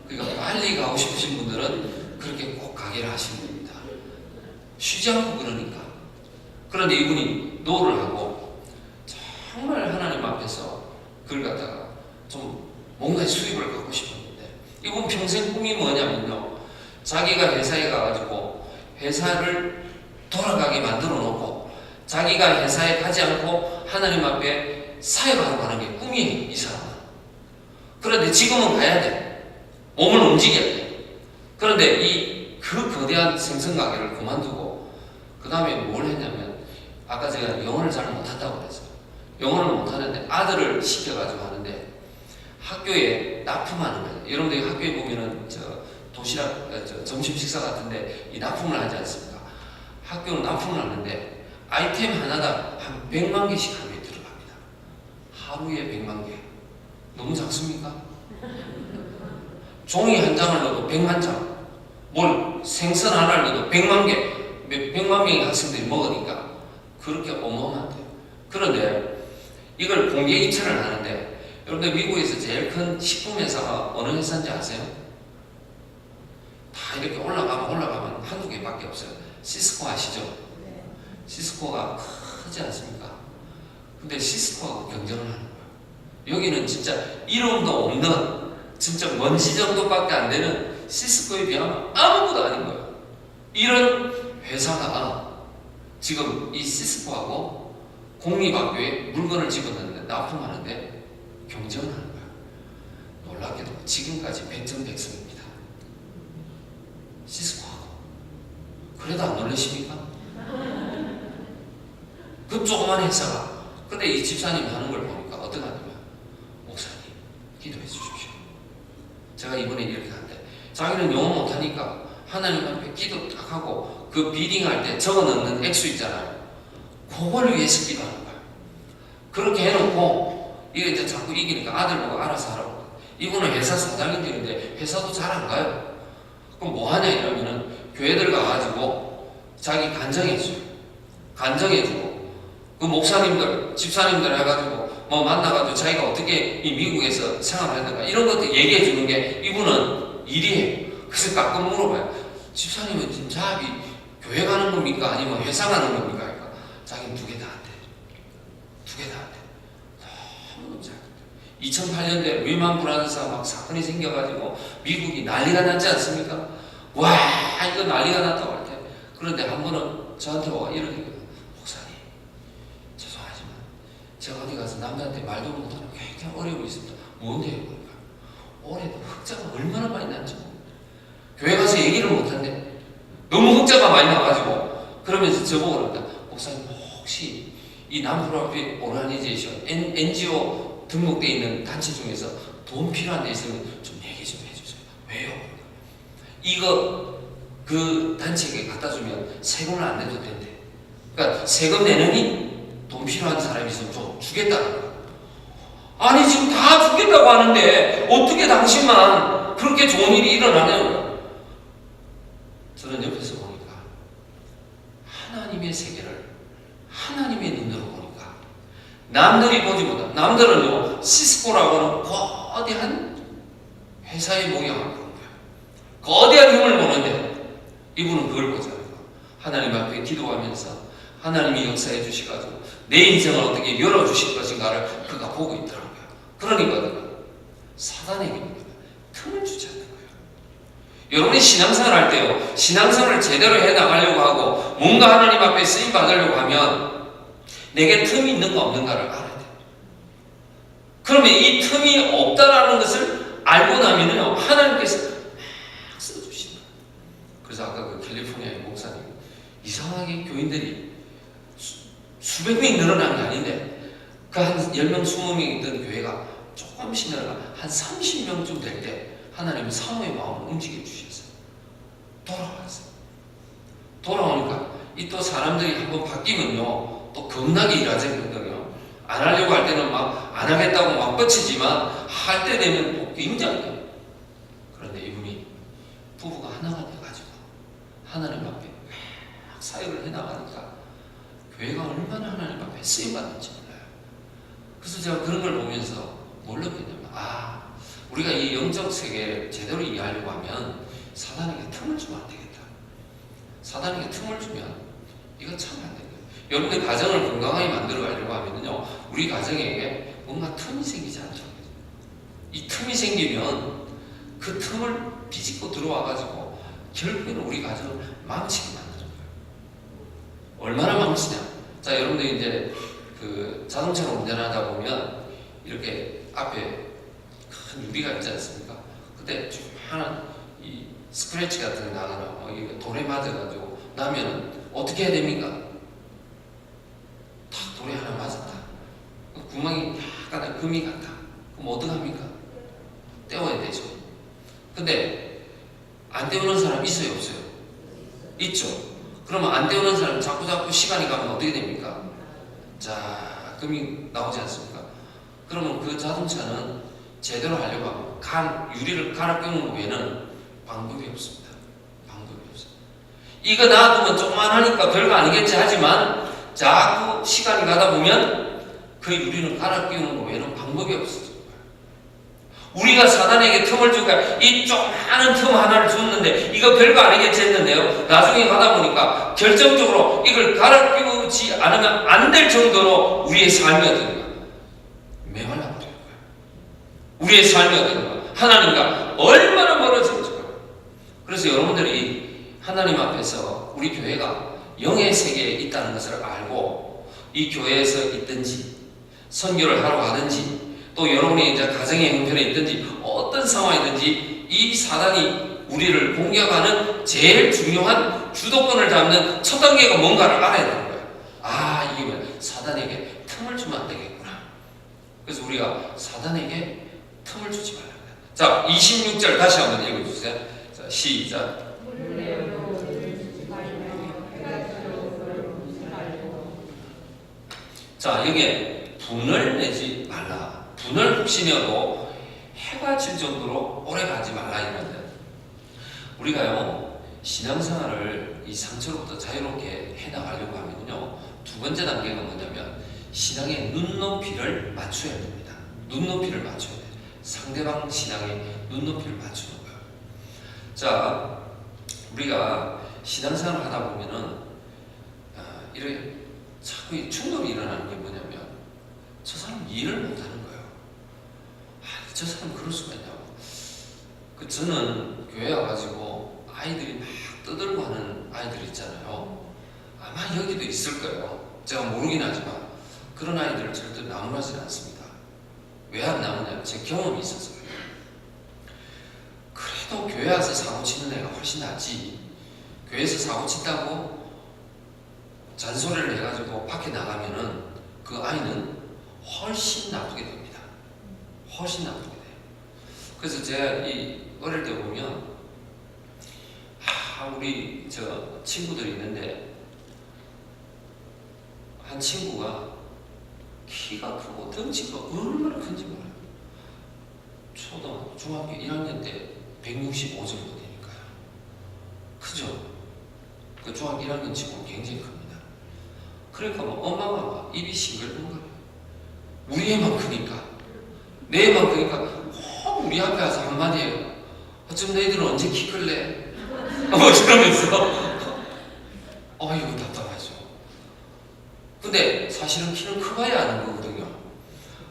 그러니까 빨리 가고 싶으신 분들은 그렇게 꼭 가게를 하시면 됩니다. 쉬지 않고 그러니까. 그런데 이분이 노를 하고 정말 하나님 앞에서 그걸 갖다가 좀 뭔가 수입을 갖고 싶었는데, 이분 평생 꿈이 뭐냐면요, 자기가 회사에 가가지고 회사를 돌아가게 만들어 놓고 자기가 회사에 가지 않고 하나님 앞에 사역하러 가는 게 꿈이에요, 이 사람은. 그런데 지금은 가야 돼. 몸을 움직여야 돼. 그런데 그 거대한 생선 가게를 그만두고 그 다음에 뭘 했냐면, 아까 제가 영어를 잘 못한다고 그랬어요. 영어를 못하는데 아들을 시켜가지고 하는데, 학교에 납품하는 거예요. 여러분들이 학교에 보면은 도시락, 점심 식사 같은데 이 납품을 하지 않습니까? 학교는 납품을 하는데 아이템 하나당 한 100만 개씩 하루에 들어갑니다. 하루에 100만 개. 너무 작습니까? 종이 한 장을 넣어도 100만 장. 뭘 생선 하나를 넣어도 100만 개. 100만 명의 학생들이 먹으니까 그렇게 어마어마한데요. 그런데 이걸 공개 입찰을 하는데, 여러분들 미국에서 제일 큰 식품 회사가 어느 회사인지 아세요? 다 이렇게 올라가면 한두 개밖에 없어요. 시스코 아시죠? 네. 시스코가 크지 않습니까? 근데 시스코하고 경쟁을 하는 거예요. 여기는 진짜 이름도 없는, 진짜 먼지 정도밖에 안 되는 시스코에 비하면 아무것도 아닌 거예요. 이런 회사가 지금 이 시스코하고 공립학교에 물건을 집어넣는데, 납품하는데 경쟁을 하는 거예요. 놀랍게도 지금까지 백전백승입니다. 시스코하고. 그래도 안 놀라십니까? 그 조그만 회사가. 근데 이 집사님이 하는 걸 보니까 어떻게 하냐면, 목사님 기도해 주십시오. 제가 이번에 이렇게 한대. 자기는 영어 못하니까 하나님 앞에 기도 딱 하고 그 비딩할 때 적어 넣는 액수 있잖아요. 그걸 위해서 기도하는 거예요. 그렇게 해놓고 이게 이제 자꾸 이기니까 아들 보고 알아서 하라고. 이분은 회사 사장인데 회사도 잘 안 가요. 그럼 뭐 하냐 이러면은 교회들 가가지고 자기 간증해줘요. 간증해주고 그 목사님들, 집사님들 해가지고 뭐 만나가지고 자기가 어떻게 이 미국에서 생활하는가 이런 것들 얘기해주는 게 이분은 일이에요. 그래서 가끔 물어봐요. 집사님은 지금 자업이 교회 가는 겁니까? 아니면 회사 가는 겁니까? 그러니까 자기는 두 개 다 한대. 두 개 다 한대. 너무 잘. 2008년대 리만 브라더스가 막 사건이 생겨가지고 미국이 난리가 났지 않습니까? 와, 이거 난리가 났다고 할 때. 그런데 한 번은 저한테 와 이러니까, 목사님 죄송하지만 제가 어디 가서 남자한테 말도 못하는 굉장히 어려움이 있습니다. 뭔데요? 그러니까 올해도 흑자가 얼마나 많이 났죠. 교회 가서 얘기를 못한대. 너무 흑자가 많이 나가지고. 그러면서 저보고 그럽니다. 목사님 혹시 이 남프로필 오르가니제이션 NGO 등록되어 있는 단체 중에서 돈 필요한 데 있으면 좀 얘기 좀 해주세요. 왜요? 이거 그 단체에 갖다 주면 세금을 안 내도 된대. 그러니까 세금 내느니 돈 필요한 사람이 있으면 좀 주겠다는 거야. 아니 지금 다 주겠다고 하는데 어떻게 당신만 그렇게 좋은 일이 일어나냐고요. 저는 옆에서 보니까 하나님의 세계를 하나님의 눈으로 보니까, 남들이 보지 못한, 남들은요 시스코라고 하는 거대한 회사의 모양을 보는 거예요. 거대한 힘을 보는데 이분은 그걸 보잖아요. 하나님 앞에 기도하면서 하나님이 역사해 주시가지고 내 인생을 어떻게 열어주실 것인가를 그가 보고 있더라고요. 그러니까 사단에게 틈을 주지 않는 거예요. 여러분이 신앙생활 할 때요, 신앙생활을 제대로 해나가려고 하고 뭔가 하나님 앞에 쓰임 받으려고 하면 내게 틈이 있는가 없는가를 알아야 돼요. 그러면 이 틈이 없다라는 것을 알고 나면요 하나님께서 막 써주시는 거예요. 그래서 아까 그 캘리포니아의 목사님, 이상하게 교인들이 수백 명이 늘어난 게 아닌데 그 한 10명, 20명 있던 교회가 조금씩 늘어나 한 30명쯤 될 때 하나님은 사모의 마음을 움직여 주셨어요. 돌아왔어요. 돌아오니까 이 또 사람들이 한번 바뀌면요 또 겁나게 일하거든요. 안 하려고 할 때는 막 안 하겠다고 막 뻗치지만 할 때 되면 또 굉장히. 그런데 이분이 부부가 하나가 돼가지고 하나님 앞에 막 사역을 해나가니까 교회가 얼마나 하나님 앞에 쓰임받는지 몰라요. 그래서 제가 그런 걸 보면서 뭘 느꼈냐면, 우리가 이 영적 세계를 제대로 이해하려고 하면 사단에게 틈을 주면 안 되겠다. 사단에게 틈을 주면 이거 참 안 됩니다. 여러분들 가정을 건강하게 만들어 가려고 하면요, 우리 가정에게 뭔가 틈이 생기지 않죠. 이 틈이 생기면 그 틈을 비집고 들어와 가지고 결국에는 우리 가정을 망치게 만드는 거예요. 얼마나 망치냐? 자, 여러분들 이제 그 자동차를 운전하다 보면 이렇게 앞에 큰 유리가 있지 않습니까? 그때 쭉 하나 이 스크래치 같은 게 나거나 이거 돌에 맞아가지고 나면 어떻게 해야 됩니까? 탁 돌에 하나 맞았다. 구멍이 약간 금이 같다. 그럼 어떡합니까? 떼어야 되죠. 근데 안 떼우는 사람 있어요, 없어요? 있죠. 그러면 안 떼우는 사람 자꾸 시간이 가면 어떻게 됩니까? 자, 금이 나오지 않습니까? 그러면 그 자동차는 제대로 하려고 하면 유리를 갈아 끼우는 외에는 방법이 없습니다. 방법이 없습니다. 이거 놔두면 조그만하니까 별거 아니겠지 하지만 자꾸 시간이 가다 보면 그 유리는 갈아 끼우는 거 외에는 방법이 없어요. 우리가 사단에게 틈을 주니까 이 조그마한 틈 하나를 줬는데 이거 별거 아니겠지 했는데요, 나중에 가다 보니까 결정적으로 이걸 갈아 끼우지 않으면 안 될 정도로 우리의 삶이 어떻게 메말라 버려요. 우리의 삶이 어떻게 하나님과 얼마나 멀어졌죠. 그래서 여러분들이 하나님 앞에서 우리 교회가 영의 세계에 있다는 것을 알고 이 교회에서 있든지 선교를 하러 가든지 또 여러분이 이제 가정의 형편에 있든지 어떤 상황이든지 이 사단이 우리를 공격하는 제일 중요한 주도권을 잡는 첫 단계가 뭔가를 알아야 되는 거예요. 아, 이게 뭐야? 사단에게 틈을 주면 안 되겠구나. 그래서 우리가 사단에게 틈을 주지 말라. 자, 26절 다시 한번 읽어주세요. 자, 시작. 자, 여기에 분을 내지 말라. 분을 혹시 내어도 해가 질 정도로 오래 가지 말라 이건데, 우리가요 신앙생활을 이 상처로부터 자유롭게 해나가려고 하면요, 두 번째 단계가 뭐냐면 신앙의 눈높이를 맞춰야 됩니다. 눈높이를 맞춰야 돼요. 상대방 신앙의 눈높이를 맞추는 거예요. 자, 우리가 신앙생활을 하다 보면은 이렇게 자꾸 충돌이 일어나는 게 뭐냐면 저 사람 이해를 못하는 거예요. 저 사람 그럴 수가 있냐고. 저는 교회 와가지고 아이들이 막 떠들고 하는 아이들 있잖아요. 아마 여기도 있을 거예요. 제가 모르긴 하지만 그런 아이들을 절대 나무라지 않습니다. 왜 안 나오냐? 제 경험이 있어서 그래요. 그래도 교회 와서 사고 치는 애가 훨씬 낫지. 교회에서 사고 친다고 잔소리를 해가지고 밖에 나가면은 그 아이는 훨씬 나쁘게 됩니다. 훨씬 나쁘게 돼요. 그래서 제가 이 어릴 때 보면 우리 저 친구들이 있는데 한 친구가 키가 크고 덩치가 얼마나 큰지 몰라요. 중학교 1학년 때 165 정도 되니까요. 크죠? 그 중학교 1학년 친구는 굉장히 큽니다. 그러니까 뭐 엄마가 막 입이 싱글벙글. 우리 애만 크니까, 내 애만 크니까 꼭 우리 앞에 와서 한마디 해요. 어쩜 너희들은 언제 키 클래? 저러면서 이거 답답하죠. 근데 사실은 키는 커봐야 아는 거거든요.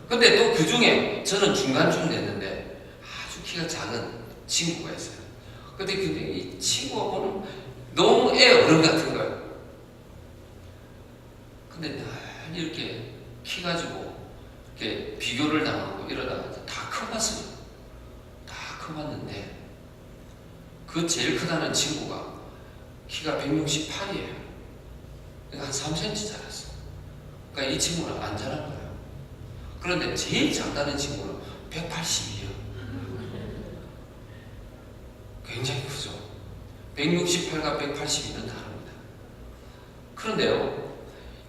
근데 또 그 중에 저는 중간쯤 됐는데 아주 키가 작은 친구가 있어요. 근데 이 친구가 보면 너무 애 어른 같은 거예요. 근데 늘 이렇게 키 가지고 이렇게 비교를 당하고 이러다가 다 커봤어요. 다 커봤는데 그 제일 크다는 친구가 키가 168이에요. 그러니까 한 3cm 자랐어. 그러니까 이 친구는 안 자란 거예요. 그런데 제일 작다는 친구는 180이에요. 굉장히 크죠. 168과 180은 다릅니다. 그런데요,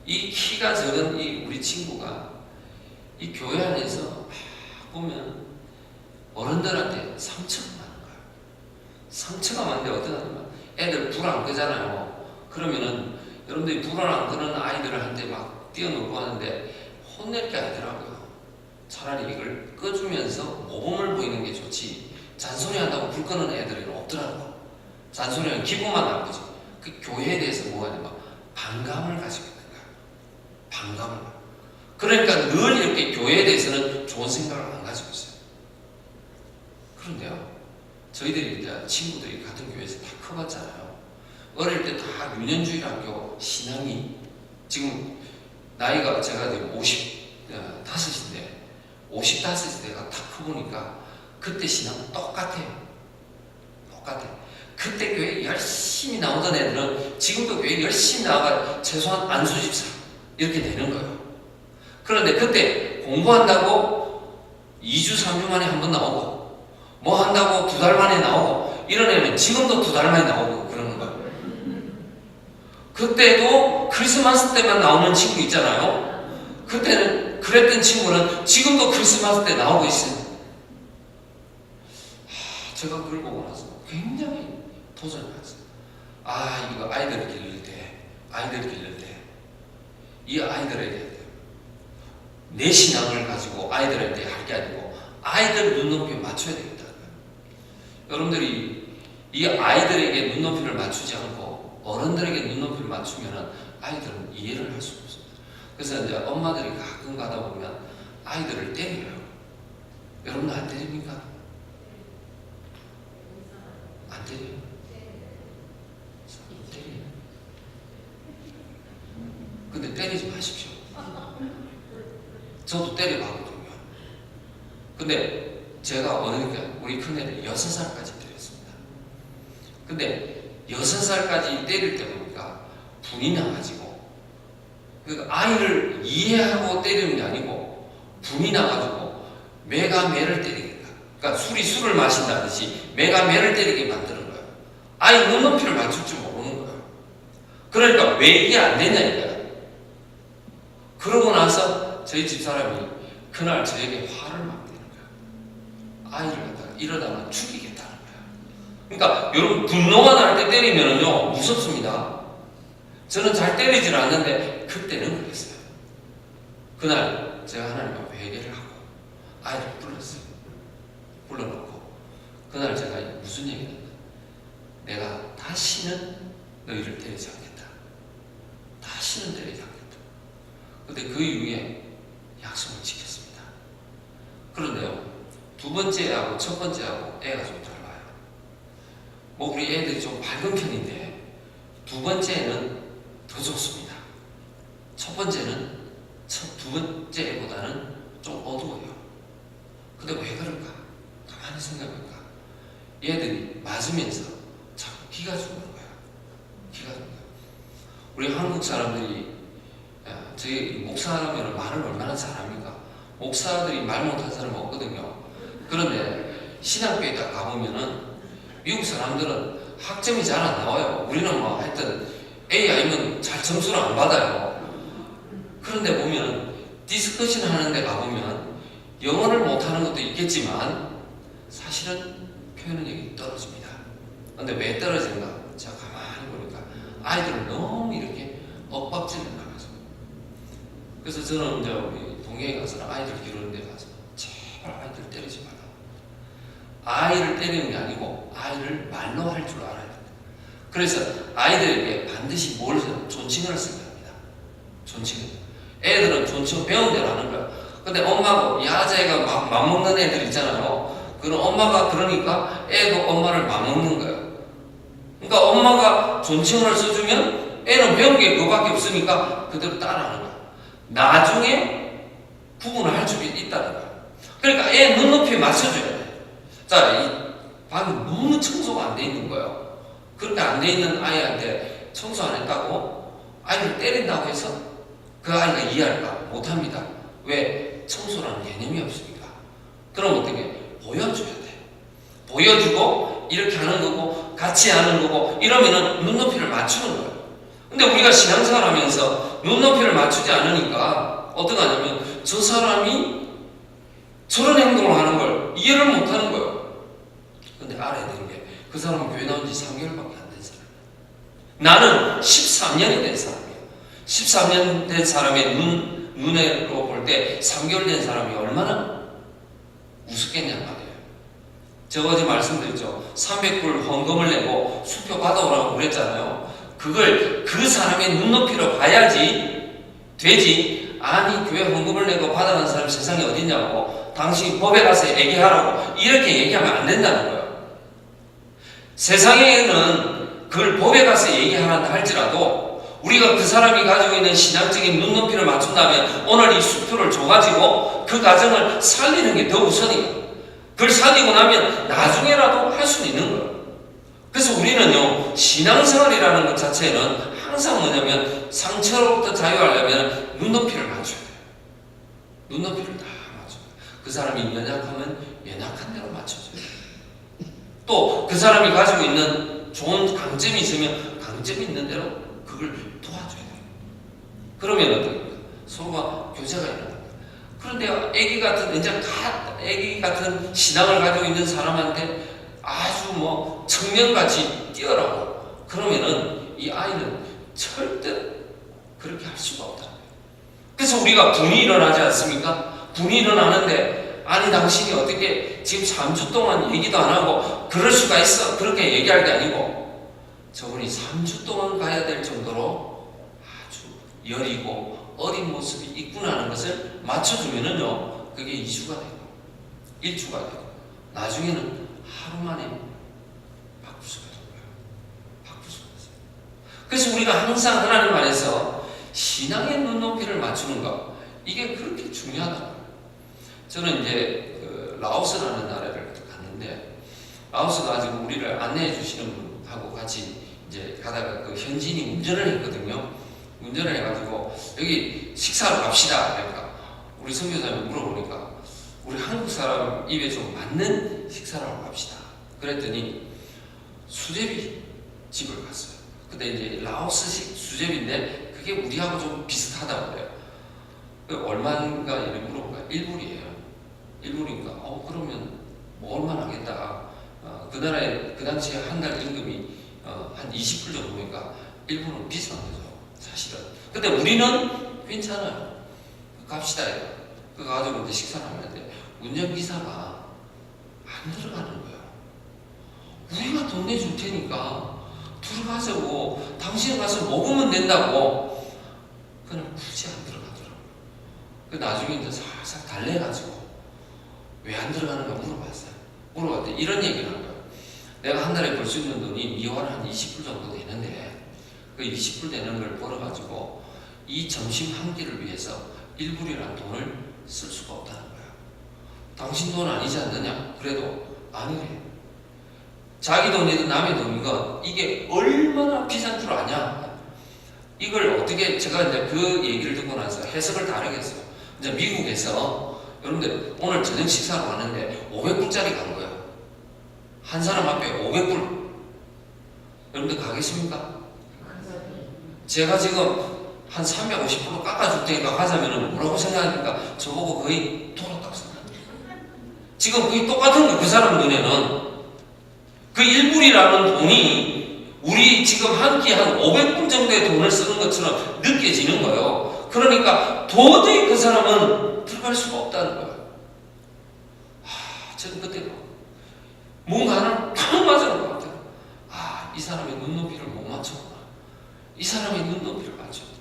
이 키가 적은 이 우리 친구가 이 교회 안에서 보면 어른들한테 상처가 많은 거예요. 상처가 많은데 어떠냐면 애들 불 안 끄잖아요. 그러면은 여러분들이 불 안 끄는 아이들한테 막 뛰어놀고 하는데 혼낼 게 아니더라고요. 차라리 이걸 꺼주면서 모범을 보이는 게 좋지 잔소리 한다고 불 끄는 애들은 없더라고요. 잔소리하면 기분만 나쁘지. 그 교회에 대해서 뭐가 되면 반감을 가지고 있는 거야. 반감을. 그러니까 늘 이렇게 교회에 대해서는 좋은 생각을 안 가지고 있어요. 그런데요, 저희들이 이제 친구들이 같은 교회에서 다 커봤잖아요. 어릴 때 다 유년주일학교 신앙이 지금 나이가 제가 55인데 55이 내가 다 커보니까 그때 신앙은 똑같아요. 똑같아. 그때 교회 열심히 나오던 애들은 지금도 교회 열심히 나와가 최소한 안수집사 이렇게 되는 거예요. 그런데 그때 공부한다고 2주 3주 만에 한 번 나오고 뭐 한다고 2달 만에 나오고 이런 애는 지금도 2달 만에 나오고 그러는 거예요. 그때도 크리스마스 때만 나오는 친구 있잖아요. 그때는 그랬던 친구는 지금도 크리스마스 때 나오고 있어요. 제가 그걸 보고 나서 굉장히 도전을 했어요. 이거 아이들을 기를 때 이 아이들에게 내 신앙을 가지고 아이들한테 할 게 아니고 아이들 눈높이에 맞춰야 되겠다. 여러분들이 이 아이들에게 눈높이를 맞추지 않고 어른들에게 눈높이를 맞추면 아이들은 이해를 할 수가 없습니다. 그래서 이제 엄마들이 가끔 가다 보면 아이들을 때려요. 여러분은 안 때립니까? 안 때려요? 때려요. 근데 때리지 마십시오. 저도 때려봤거든요. 근데 제가 어느니까 우리 큰애를 6살까지 때렸습니다. 근데 6살까지 때릴 때 보니까 분이 나가지고, 그러니까 아이를 이해하고 때리는 게 아니고 분이 나가지고 매가 매를 때리겠다. 그러니까 술이 술을 마신다듯이 매가 매를 때리게 만드는 거예요. 아이 눈높이를 맞출 줄 모르는 거예요. 그러니까 왜 이게 안 되냐 이거야. 그러고 나서 저희 집사람이 그날 저에게 화를 막 내는 거예요. 아이를 갖다가 이러다가 죽이겠다는 거예요. 그러니까 여러분 분노가 날 때 때리면은요 무섭습니다. 저는 잘 때리질 않는데 그때는 그랬어요. 그날 제가 하나님 앞에 회개를 하고 아이를 불렀어요. 불러놓고 그날 제가 무슨 얘기를 했나? 내가 다시는 너희를 때리지 않겠다. 다시는 때리지 않겠다. 근데 그 이후에 약속을 지켰습니다. 그런데요, 두 번째하고 첫 번째하고 애가 좀 달라요. 뭐 우리 애들이 좀 밝은 편인데 두 번째는 더 좋습니다. 첫 번째는 두 번째 애보다는 좀 어두워요. 근데 왜 그럴까? 가만히 생각해보니까 얘들이 맞으면서 자꾸 기가 죽는 거야. 기가 죽는 거야. 우리 한국 사람들이 저희 목사라면 말을 얼마나 잘합니까? 목사들이 말 못하는 사람은 없거든요. 그런데 신학교에 딱 가보면은 미국 사람들은 학점이 잘 안 나와요. 우리는 뭐 하여튼 A 아니면 잘 점수를 안 받아요. 그런데 보면 디스커션 하는 데 가보면 영어를 못하는 것도 있겠지만 사실은 표현 능력이 떨어집니다. 근데 왜 떨어지는가? 제가 가만히 보니까 아이들을 너무 이렇게 엇박질을 나가서. 그래서 저는 이제 우리 동경에 가서는 아이들 기르는 데 가서 제발 아이들 때리지 마라. 아이를 때리는 게 아니고 아이를 말로 할 줄 알아야 된다. 그래서 아이들에게 반드시 뭘 존칭을 써야 합니다. 존칭을. 애들은 존칭 배운 대로 하는 거야. 근데 엄마가 야자애가 막 맘먹는 애들 있잖아요. 그런 엄마가 그러니까 애도 엄마를 맘먹는 거예요. 그러니까 엄마가 존칭을 써주면 애는 배운 게 그거밖에 없으니까 그대로 따라하는 거야. 나중에 구분을 할 줄 있다는 거야. 그러니까 애 눈높이에 맞춰줘야 돼. 자, 이 방이 너무 청소가 안 돼 있는 거예요. 그렇게 안 돼 있는 아이한테 청소 안 했다고 아이를 때린다고 해서 그 아이가 이해할까? 못합니다. 왜? 청소라는 개념이 없으니까. 그럼 어떻게? 보여줘야 돼. 보여주고 이렇게 하는 거고 같이 하는 거고 이러면은 눈높이를 맞추는 거예요. 근데 우리가 신앙생활 하면서 눈높이를 맞추지 않으니까 어떻게 하냐면 저 사람이 저런 행동을 하는 걸 이해를 못하는 거예요. 근데 알아야 되는 게 그 사람은 교회 나온 지 3개월밖에 안 된 사람이에요. 나는 13년이 된 사람이에요. 13년 된 사람의 눈으로 볼 때 3개월 된 사람이 얼마나 우습겠냐 말이에요. 제가 어제 말씀드렸죠. 300불 헌금을 내고 수표 받아오라고 그랬잖아요. 그걸 그 사람의 눈높이로 봐야지 되지. 아니 교회 헌금을 내고 받아간 사람이 세상에 어딨냐고, 당신이 법에 가서 얘기하라고 이렇게 얘기하면 안 된다는 거예요. 세상에는 그걸 법에 가서 얘기하라 할지라도 우리가 그 사람이 가지고 있는 신앙적인 눈높이를 맞춘다면 오늘 이 수표를 줘가지고 그 가정을 살리는 게 더 우선이에요. 그걸 살리고 나면 나중에라도 할 수는 있는 거예요. 그래서 우리는요, 신앙생활이라는 것 자체는 항상 뭐냐면 상처로부터 자유하려면 눈높이를 맞춰야 돼요. 눈높이를 다 맞춰요. 그 사람이 연약하면 연약한 대로 맞춰줘야 돼요. 또 그 사람이 가지고 있는 좋은 강점이 있으면 강점이 있는 대로 그걸 도와줘야 돼요. 그러면 어떻게 서로가 교제가 일어납니다. 그런데 애기 같은 신앙을 가지고 있는 사람한테 아주 뭐 청년같이 뛰어라고 그러면은 이 아이는 절대 그렇게 할 수가 없다. 그래서 우리가 분이 일어나지 않습니까? 분이 일어나는데 아니 당신이 어떻게 지금 3주 동안 얘기도 안 하고 그럴 수가 있어? 그렇게 얘기할 게 아니고 저분이 3주 동안 가야 될 정도로 아주 여리고 어린 모습이 있구나 하는 것을 맞춰주면은요, 그게 2주가 되고 1주가 되고 나중에는 하루 만에 바꿀 수가 있는 거예요. 바꿀 수가 있어요. 그래서 우리가 항상 하나님 안에서 신앙의 눈높이를 맞추는 것, 이게 그렇게 중요하다. 저는 이제 그 라오스라는 나라를 갔는데, 라오스 가지고 우리를 안내해 주시는 분하고 같이 이제 가다가 그 현지인이 운전을 했거든요. 운전을 해가지고 여기 식사하러 갑시다. 그러니까 우리 선교사님이 물어보니까 우리 한국 사람 입에 좀 맞는 식사를 하러 갑시다. 그랬더니 수제비 집을 갔어요. 근데 이제 라오스식 수제비인데 그게 우리하고 좀 비슷하다고 그래요. 얼마인가 이렇게 물어보니까 1불이에요. 1불이니까 그러면 뭐 얼마나 하겠다. 그 나라에 그 당시에 한 달 임금이 한 20불 정도니까 1불은 비싼 거죠. 사실은. 근데 우리는 괜찮아요. 갑시다. 그 가지고 이제 식사를 하는데 운전기사가 안 들어가는 거예요. 우리가 돈 내줄 테니까 들어가자고, 당신 가서 먹으면 된다고. 그냥 굳이 안 들어가더라고요. 그 나중에 이제 살살 달래가지고 왜 안 들어가는가 물어봤어요. 물어봤더니 이런 얘기를 한 거예요. 내가 한 달에 벌 수 있는 돈이 미화를 한 20불 정도 되는데 그 20불 되는 걸 벌어가지고 이 점심 한 끼를 위해서 1불이라는 돈을 쓸 수가 없다는 거야. 당신 돈 아니지 않느냐? 그래도 아니래. 자기 돈이든 남의 돈이건 이게 얼마나 비싼 줄 아냐? 이걸 어떻게, 제가 이제 그 얘기를 듣고 나서 해석을 다르게 했어요. 이제 미국에서 여러분들 오늘 저녁 식사로 왔는데 500불짜리 간 거예요. 한 사람 앞에 500불. 여러분들 가겠습니까? 제가 지금 한 350% 깎아줄 테니까 가자면 뭐라고 생각하니까 저보고 거의 돌았다고 생각합니다. 지금 거의 똑같은 거예요. 그 사람 눈에는 그 1불이라는 돈이 우리 지금 한 끼 한 500불 정도의 돈을 쓰는 것처럼 느껴지는 거예요. 그러니까 도저히 그 사람은 들어갈 수가 없다는 거예요. 저는 그때 뭔가 하나 탁 맞은 것 같아요. 이 사람의 눈높이를 못 맞췄구나. 이 사람의 눈높이를 맞췄다.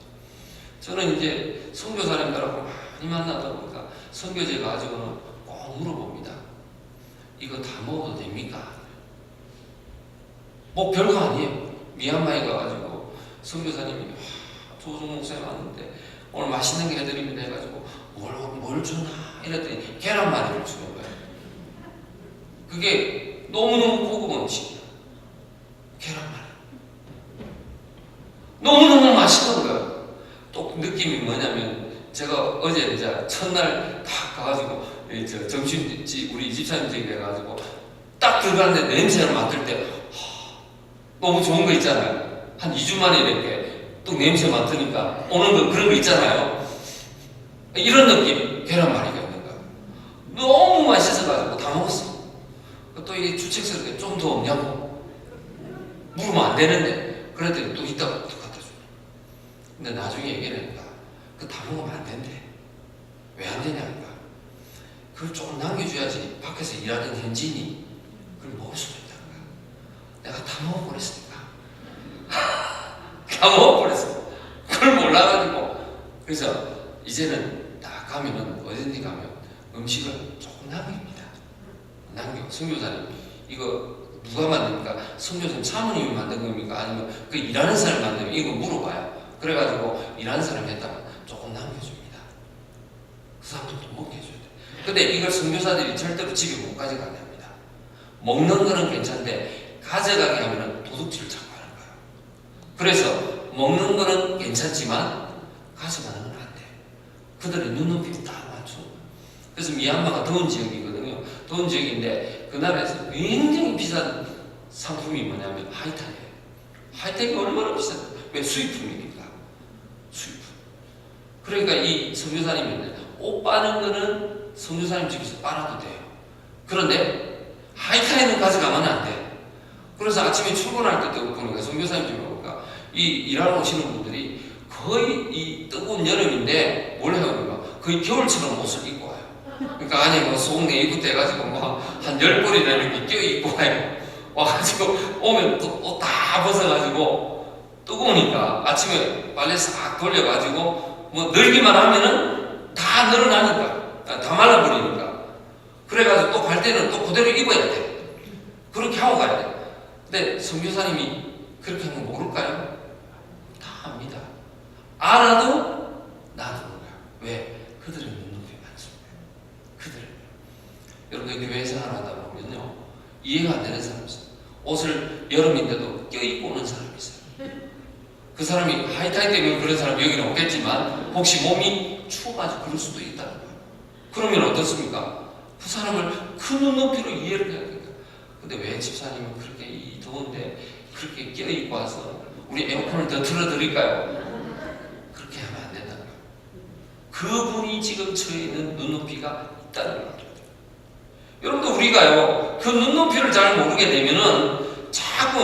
저는 이제 선교사님들하고 많이 만나다 보니까 선교제 가지고는 꼭 물어봅니다. 이거 다 먹어도 됩니까? 뭐 별거 아니에요. 미얀마에 가가지고 선교사님이 조종 목사님 왔는데 오늘 맛있는 게 해드립니다 해가지고 뭘 주나 이랬더니 계란말이를 주는 거예요. 그게 너무너무 고급 음식이야. 계란말이. 너무너무 맛있는 거예요. 또 느낌이 뭐냐면 제가 어제 이제 첫날 딱 가가지고 점심 우리 집사님 집에 가가지고 딱 들어갔는데 냄새를 맡을 때 너무 좋은 거 있잖아요. 한 2주 만에 이렇게 또 냄새 맡으니까 오는 거 그런 거 있잖아요. 이런 느낌. 계란말이가 있는 거예요. 너무 맛있어가지고 다 먹었어. 또 이게 주책스럽게 좀 더 없냐고 물으면 안 되는데 그랬더니 또 이따가 또 갖다 줘. 근데 나중에 얘기를 하니까 그거 다 먹으면 안 된대. 왜 안 되냐니까 그걸 조금 남겨줘야지 밖에서 일하던 현지인이 그걸 먹을 수가 있다는 거야. 내가 다 먹어버렸으니까. 다 먹어버렸어. 그걸 몰라가지고. 그래서 이제는 딱 가면은 어딘지 가면 음식을 조금 남깁니다. 남겨. 선교사님 이거 누가 만듭니까? 선교사님 사모님이 만든 겁니까? 아니면 그 일하는 사람이 만든 겁니까? 이거 물어봐요. 그래가지고 일하는 사람이 했다면 조금 남겨줍니다. 그 사람도 또 먹게 해줘야 돼. 근데 이걸 선교사들이 절대로 집에 못 가져가게 합니다. 먹는 거는 괜찮은데 가져가게 하면 도둑질을 자꾸 하는 거예요. 그래서 먹는 거는 괜찮지만 가져가는 건 안 돼. 그들의 눈높이를 다 맞추는 거예요. 그래서 미얀마가 더운 지역이거든요. 더운 지역인데 그 나라에서 굉장히 비싼 상품이 뭐냐면 하이탄이에요. 하이탄이 얼마나 비싼? 왜? 수입품이니까. 수입품. 그러니까 이 선교사님이 옷 빠는 거는 선교사님 집에서 빨아도 돼요. 그런데 하이탄에는 가져가면 안 돼. 그래서 아침에 출근할 때 보니까 선교사님 집에 보니까 이 일하러 오시는 분들이 거의 이 뜨거운 여름인데 뭘 해요? 거의 겨울처럼 옷을 입고 와요. 그러니까 안에 뭐 속 네이부터 해가지고 뭐 한 10벌이나 이렇게 껴입고 와요. 와가지고 오면 또 옷 다 벗어가지고 뜨거우니까 아침에 빨래 싹 돌려가지고 뭐 늘기만 하면은 다 늘어나니까 다 말라버리니까 그래가지고 또 갈 때는 또 그대로 입어야 돼. 그렇게 하고 가야 돼. 근데 선교사님이 그렇게 하면 모를까요? 다 압니다. 알아도 놔두는 거야. 왜? 그들의 눈높이 맞습니다. 그들. 여러분들 교회 생활하다 보면요 이해가 안 되는 사람이 있어요. 옷을 여름인데도 껴입고 오는 사람이 있어요. 그 사람이 하이타이 때문에 그런 사람이 여기는 없겠지만 혹시 몸이 추워가지고 그럴 수도 있다는 거예요. 그러면 어떻습니까? 그 사람을 큰 눈높이로 이해를 해야 됩니다. 근데 왜 집사님은 그렇게 이 더운데 그렇게 껴입고 와서 우리 에어컨을 더 틀어드릴까요? 그렇게 하면 안 된다는 거예요. 그분이 지금 처해 있는 눈높이가 있다는 거예요. 여러분들 우리가요 그 눈높이를 잘 모르게 되면은 자꾸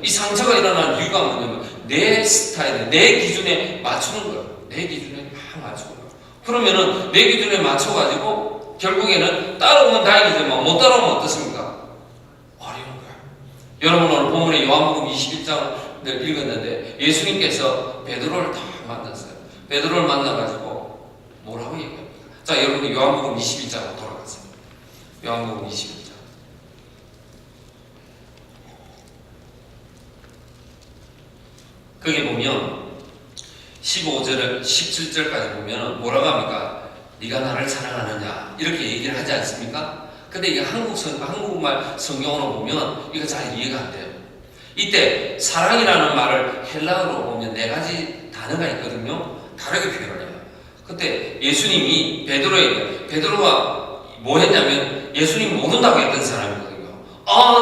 이 상처가 일어나는 이유가 뭐냐면 내 스타일에 내 기준에 맞추는 거예요. 내 기준에 막 맞추는 거예요. 그러면은 내 기준에 맞춰가지고 결국에는 따라오면 다행이지만 못 따라오면 어떻습니까? 어려운 거예요. 여러분 오늘 본문에 요한복음 21장을 읽었는데 예수님께서 베드로를 다 만났어요. 베드로를 만나가지고 뭐라고 얘기합니까? 자 여러분이 요한복음 21장으로 돌아가세요. 요한복음 21장. 거기 보면 15절을 17절까지 보면 뭐라고 합니까? 네가 나를 사랑하느냐 이렇게 얘기를 하지 않습니까? 근데 이게 한국말 성경으로 보면 이거 잘 이해가 안 돼요. 이때 사랑이라는 말을 헬라어로 보면 4가지 단어가 있거든요. 다르게 표현을 해요. 그때 예수님이 베드로가 뭐 했냐면 예수님 모른다고 했던 사람이거든요.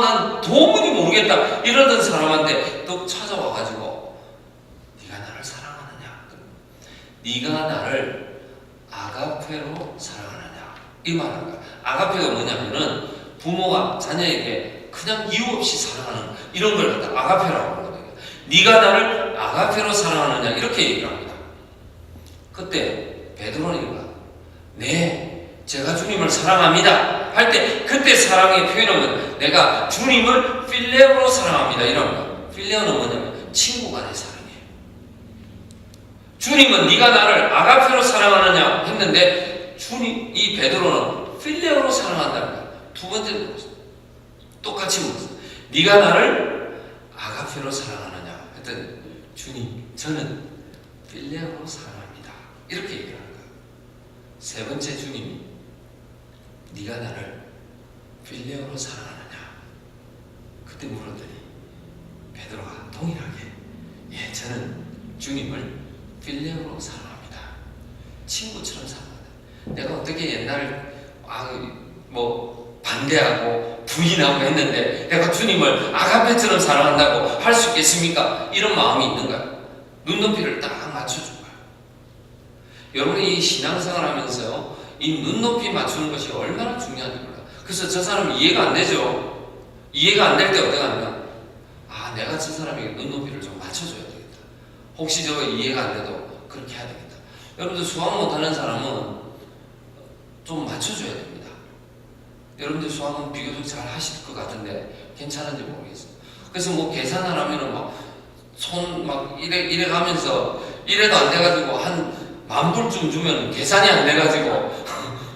난 도무지 모르겠다 이러던 사람한테 또 찾아와가지고 네가 나를 사랑하느냐? 네가 나를 아가페로 사랑하느냐? 이 말인 거야. 아가페가 뭐냐면은 부모가 자녀에게 그냥 이유 없이 사랑하는 이런 걸 갖다 아가페라고 하거든요. 네가 나를 아가페로 사랑하느냐? 이렇게 얘기를 합니다. 그때 베드로니가 네 제가 주님을 사랑합니다 할 때 그때 사랑의 표현은 내가 주님을 필레오로 사랑합니다 이런 거. 필레오는 뭐냐면 친구 간의 사랑이에요. 주님은 네가 나를 아가페로 사랑하느냐 했는데 주님 이 베드로는 필레오로 사랑한다는 거야. 두 번째 똑같이 물었어. 네가 나를 아가페로 사랑하느냐 했더니 주님 저는 필레오로 사랑합니다 이렇게 얘기를 하는 거야. 세 번째 주님이 네가 나를 필레오로 사랑하느냐? 그때 물었더니 베드로가 동일하게 예, 저는 주님을 필레오로 사랑합니다. 친구처럼 사랑합니다. 내가 어떻게 옛날 반대하고 부인하고 했는데 내가 주님을 아가페처럼 사랑한다고 할 수 있겠습니까? 이런 마음이 있는 거야. 눈높이를 딱 맞춰준 거야. 여러분이 이 신앙생활 하면서요 이 눈높이 맞추는 것이 얼마나 중요한지 몰라요. 그래서 저 사람이 이해가 안 되죠. 이해가 안 될 때 어떻게 하면 내가 저 사람에게 눈높이를 좀 맞춰줘야 되겠다. 혹시 저거 이해가 안 돼도 그렇게 해야 되겠다. 여러분들 수학 못하는 사람은 좀 맞춰줘야 됩니다. 여러분들 수학은 비교적 잘 하실 것 같은데 괜찮은지 모르겠어요. 그래서 뭐 계산을 하면은 막 손 막 이래 가면서 이래도 안 돼가지고 한 10,000불쯤 주면 계산이 안 돼가지고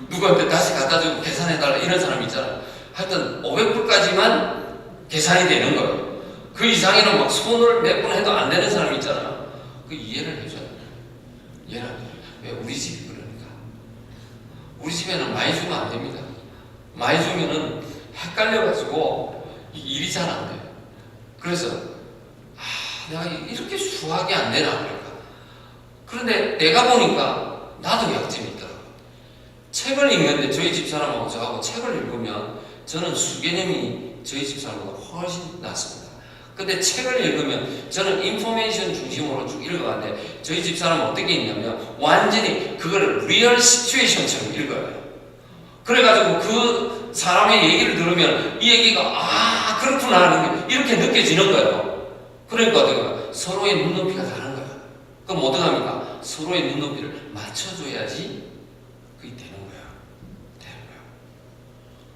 누구한테 다시 갖다 주고 계산해달라 이런 사람 있잖아요. 하여튼 500불까지만 계산이 되는 거예요. 그 이상에는 막 손을 몇 번 해도 안 되는 사람 있잖아요. 그 이해를 해줘야 돼요. 이해를 안 해요. 왜? 우리 집이 그러니까. 우리 집에는 많이 주면 안 됩니다. 많이 주면은 헷갈려가지고 일이 잘 안 돼요. 그래서 내가 이렇게 수학이 안 되나 그럴까. 그런데 내가 보니까 나도 약점이 있더라고요. 책을 읽는데 저희 집사람하고 저하고 책을 읽으면 저는 수개념이 저희 집사람보다 훨씬 낫습니다. 근데 책을 읽으면 저는 인포메이션 중심으로 쭉 읽어가는데 저희 집사람은 어떻게 읽냐면 완전히 그거를 리얼 시츄에이션처럼 읽어요. 그래가지고 그 사람의 얘기를 들으면 이 얘기가 그렇구나 하는 게 이렇게 느껴지는 거예요. 그러니까 내가 서로의 눈높이가 다른 거야. 그럼 어떡합니까? 서로의 눈높이를 맞춰줘야지 그게 되는 거야. 되는 거야.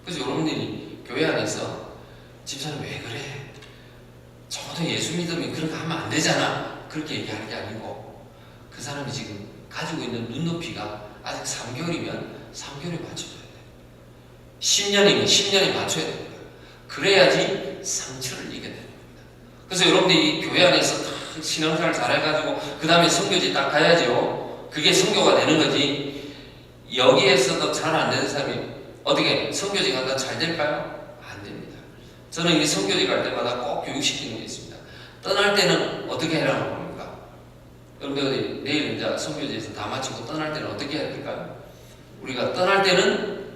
그래서 여러분들이 교회 안에서 집사님 왜 그래? 저도 예수 믿으면 그런 거 하면 안 되잖아. 그렇게 얘기하는 게 아니고 그 사람이 지금 가지고 있는 눈높이가 아직 3개월이면 3개월에 맞춰줘야 돼. 10년이면 10년에 맞춰야 되는 거야. 그래야지 상처를 이겨야 되는 겁니다. 그래서 여러분들이 이 교회 안에서 다 신앙생활 잘해가지고 그 다음에 선교지 딱 가야죠. 그게 선교가 되는 거지. 여기에서도 잘 안 되는 사람이 어떻게 선교지 가다 잘 될까요? 안 됩니다. 저는 이 선교지 갈 때마다 꼭 교육시키는 게 있습니다. 떠날 때는 어떻게 해라는 겁니까? 여러분들 내일 이제 선교지에서 다 마치고 떠날 때는 어떻게 해야 될까요? 우리가 떠날 때는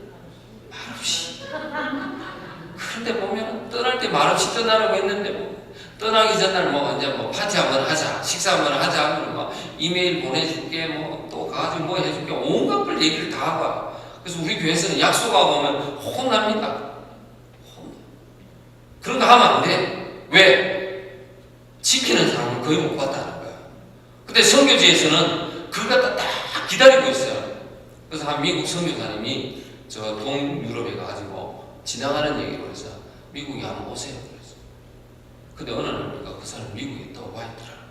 말없이. 그런데 보면 떠날 때 말없이 떠나라고 했는데 뭐 떠나기 전날 뭐 이제 뭐 파티 한번 하자, 식사 한번 하자 하면 막 이메일 보내줄게, 뭐 또 가가지고 뭐 해줄게, 온갖 걸 얘기를 다 하고. 그래서 우리 교회에서는 약속하고 오면 혼납니다. 그런 거 하면 안 돼. 왜? 지키는 사람을 거의 못 봤다는 거야. 근데 선교지에서는 그걸 갖다 딱 기다리고 있어요. 그래서 한 미국 선교사님이 저 동유럽에 가가지고 지나가는 얘기로 해서 미국에 한번 오세요 그랬어요. 근데 어느 날 보니까 그 사람 미국에 또 와 있더라고요.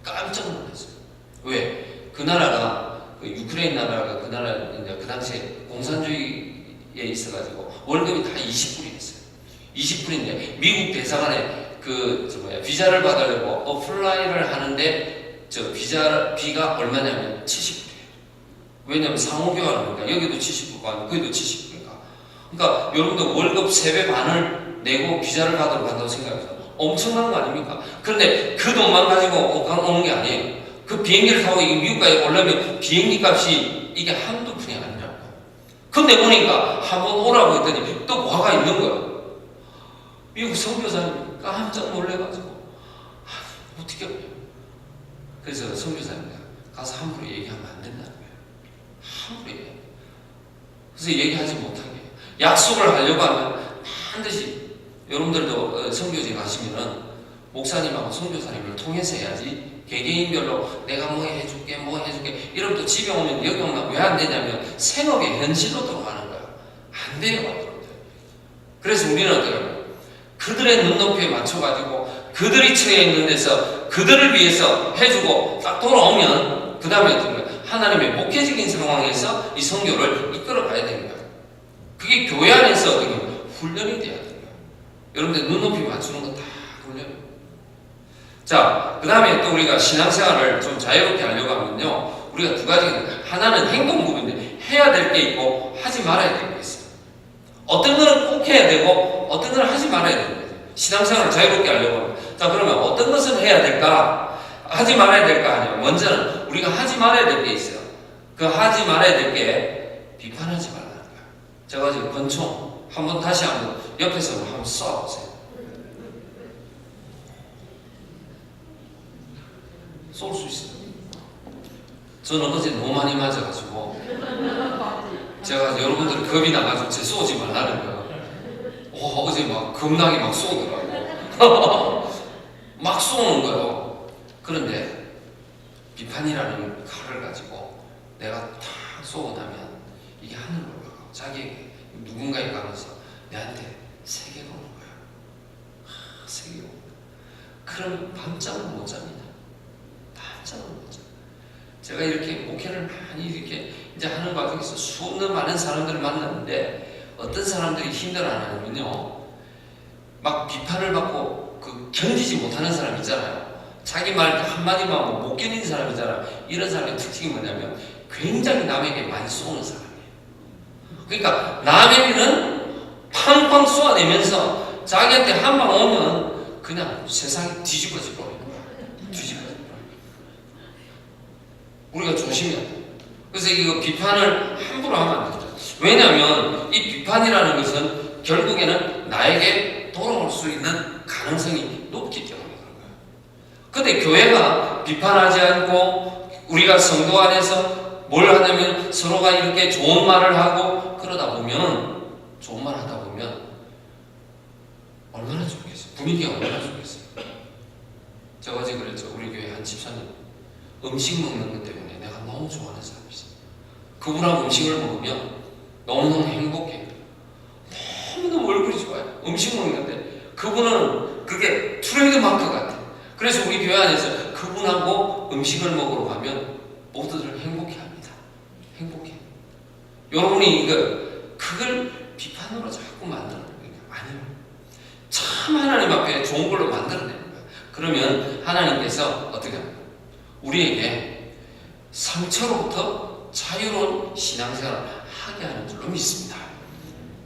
깜짝 놀랐어요. 왜? 그 나라가 그 유크레인 나라가 그 나라 이제 그 당시에 공산주의에 있어가지고 월급이 다 20불이었어요. 20불인데 미국 대사관에 비자를 받으려고 어플라이를 하는데 저 비가 얼마냐면 70불이에요. 왜냐면 상호교환하니까 여기도 70불 아니고 거기도 70불이니까. 그러니까 여러분들 월급 3배 반을 내고 비자를 받으러 간다고 생각해서 엄청난 거 아닙니까? 그런데 그 돈만 가지고 오는 게 아니에요. 그 비행기를 타고 미국까지 오려면 비행기 값이 이게 한두 푼이 아니라고. 근데 보니까 한번 오라고 했더니 또 화가 있는 거예요. 미국 선교사님이 깜짝 놀래가지고 어떻게 해요? 그래서 선교사님이 가서 함부로 얘기하면 안 된다는 거예요. 함부로 얘기해요. 그래서 얘기하지 못하게 약속을 하려고 하면 반드시 여러분들도 선교지 가시면은 목사님하고 선교사님을 통해서 해야지 개개인별로 내가 뭐 해줄게 이러면 또 집에 오면 여기 오면 왜 안 되냐면 생업의 현실로 들어가는 거야. 안 돼요 여러분들. 그래서 우리는 어떻게 하냐 그들의 눈높이에 맞춰가지고 그들이 처해 있는 데서 그들을 위해서 해주고 딱 돌아오면 그 다음에 어떻게 해요? 하나님의 목회적인 상황에서 이 선교를 이끌어 가야 되는 거야. 그게 교회 안에서 어떻게 훈련이 돼야 되는 거야. 여러분들 눈높이 맞추는 거 다 훈련. 자, 그 다음에 또 우리가 신앙생활을 좀 자유롭게 하려고 하면요, 우리가 두 가지가 있는데, 하나는 행동부분인데 해야 될 게 있고 하지 말아야 될 게 있어요. 어떤 거는 꼭 해야 되고 어떤 거는 하지 말아야 되는 거예요. 신앙생활을 자유롭게 하려고 하면. 자, 그러면 어떤 것은 해야 될까? 하지 말아야 될까? 아니면 먼저는 우리가 하지 말아야 될 게 있어요. 그 하지 말아야 될 게 비판하지 말라는 거예요. 제가 지금 권총 한번 다시 한번 옆에서 한번 쏴보세요. 쏠 수 있어요. 저는 어제 너무 많이 맞아가지고 제가 여러분들 겁이 나가지고 제 쏘지 말라는 거예요. 어제 막 겁나게 막 쏘더라고요. 막 쏘는 거예요. 그런데 비판이라는 칼을 가지고 내가 탁 쏘고 나면 이게 하늘로 올라가고 자기에게 누군가에 가면서 내한테 세계가 오는 거야. 세계가 오는 거야. 그럼 밤잠을 못 잡니다. 밤잠을 못 잡니다. 제가 이렇게 목회를 많이 이렇게 이제 하는 과정에서 수없는 많은 사람들을 만났는데 어떤 사람들이 힘들어하냐면요, 막 비판을 받고 견디지 못하는 사람 있잖아요. 자기 말 한마디만 못 견디는 사람 있잖아요. 이런 사람의 특징이 뭐냐면 굉장히 남에게 많이 쏘는 사람이에요. 그러니까 남에게는 팡팡 쏘아내면서 자기한테 한 방 오면 그냥 세상이 뒤집어져 버리는 거야. 뒤집어져 버려. 우리가 조심해야 돼. 그래서 이거 비판을 함부로 하면 안 된다. 왜냐하면 이 비판이라는 것은 결국에는 나에게 돌아올 수 있는 가능성이 높기 때문에 그런 거예요. 근데 교회가 비판하지 않고 우리가 성도 안에서 뭘 하냐면 서로가 이렇게 좋은 말을 하고 그러다 보면, 좋은 말 하다 보면 얼마나 좋겠어요. 분위기가 얼마나 좋겠어요. 제가 어제 그랬죠. 우리 교회 한 집사님 음식 먹는 것 때문에 내가 너무 좋아하는 사람이 있어요. 그분하고 음식을 먹으면 너무너무 행복해요. 너무너무 얼굴이 좋아요. 음식 먹는데 그분은 그게 트레이드 마크 같아요. 그래서 우리 교회 안에서 그분하고 음식을 먹으러 가면 모두들 행복해합니다. 행복해. 여러분이 그걸 비판으로 자꾸 만들어내는 거예요. 아니요. 참 하나님 앞에 좋은 걸로 만들어내는 거예요. 그러면 하나님께서 어떻게 합니까? 우리에게 상처로부터 자유로운 신앙생활을 하게 하는 줄로 믿습니다.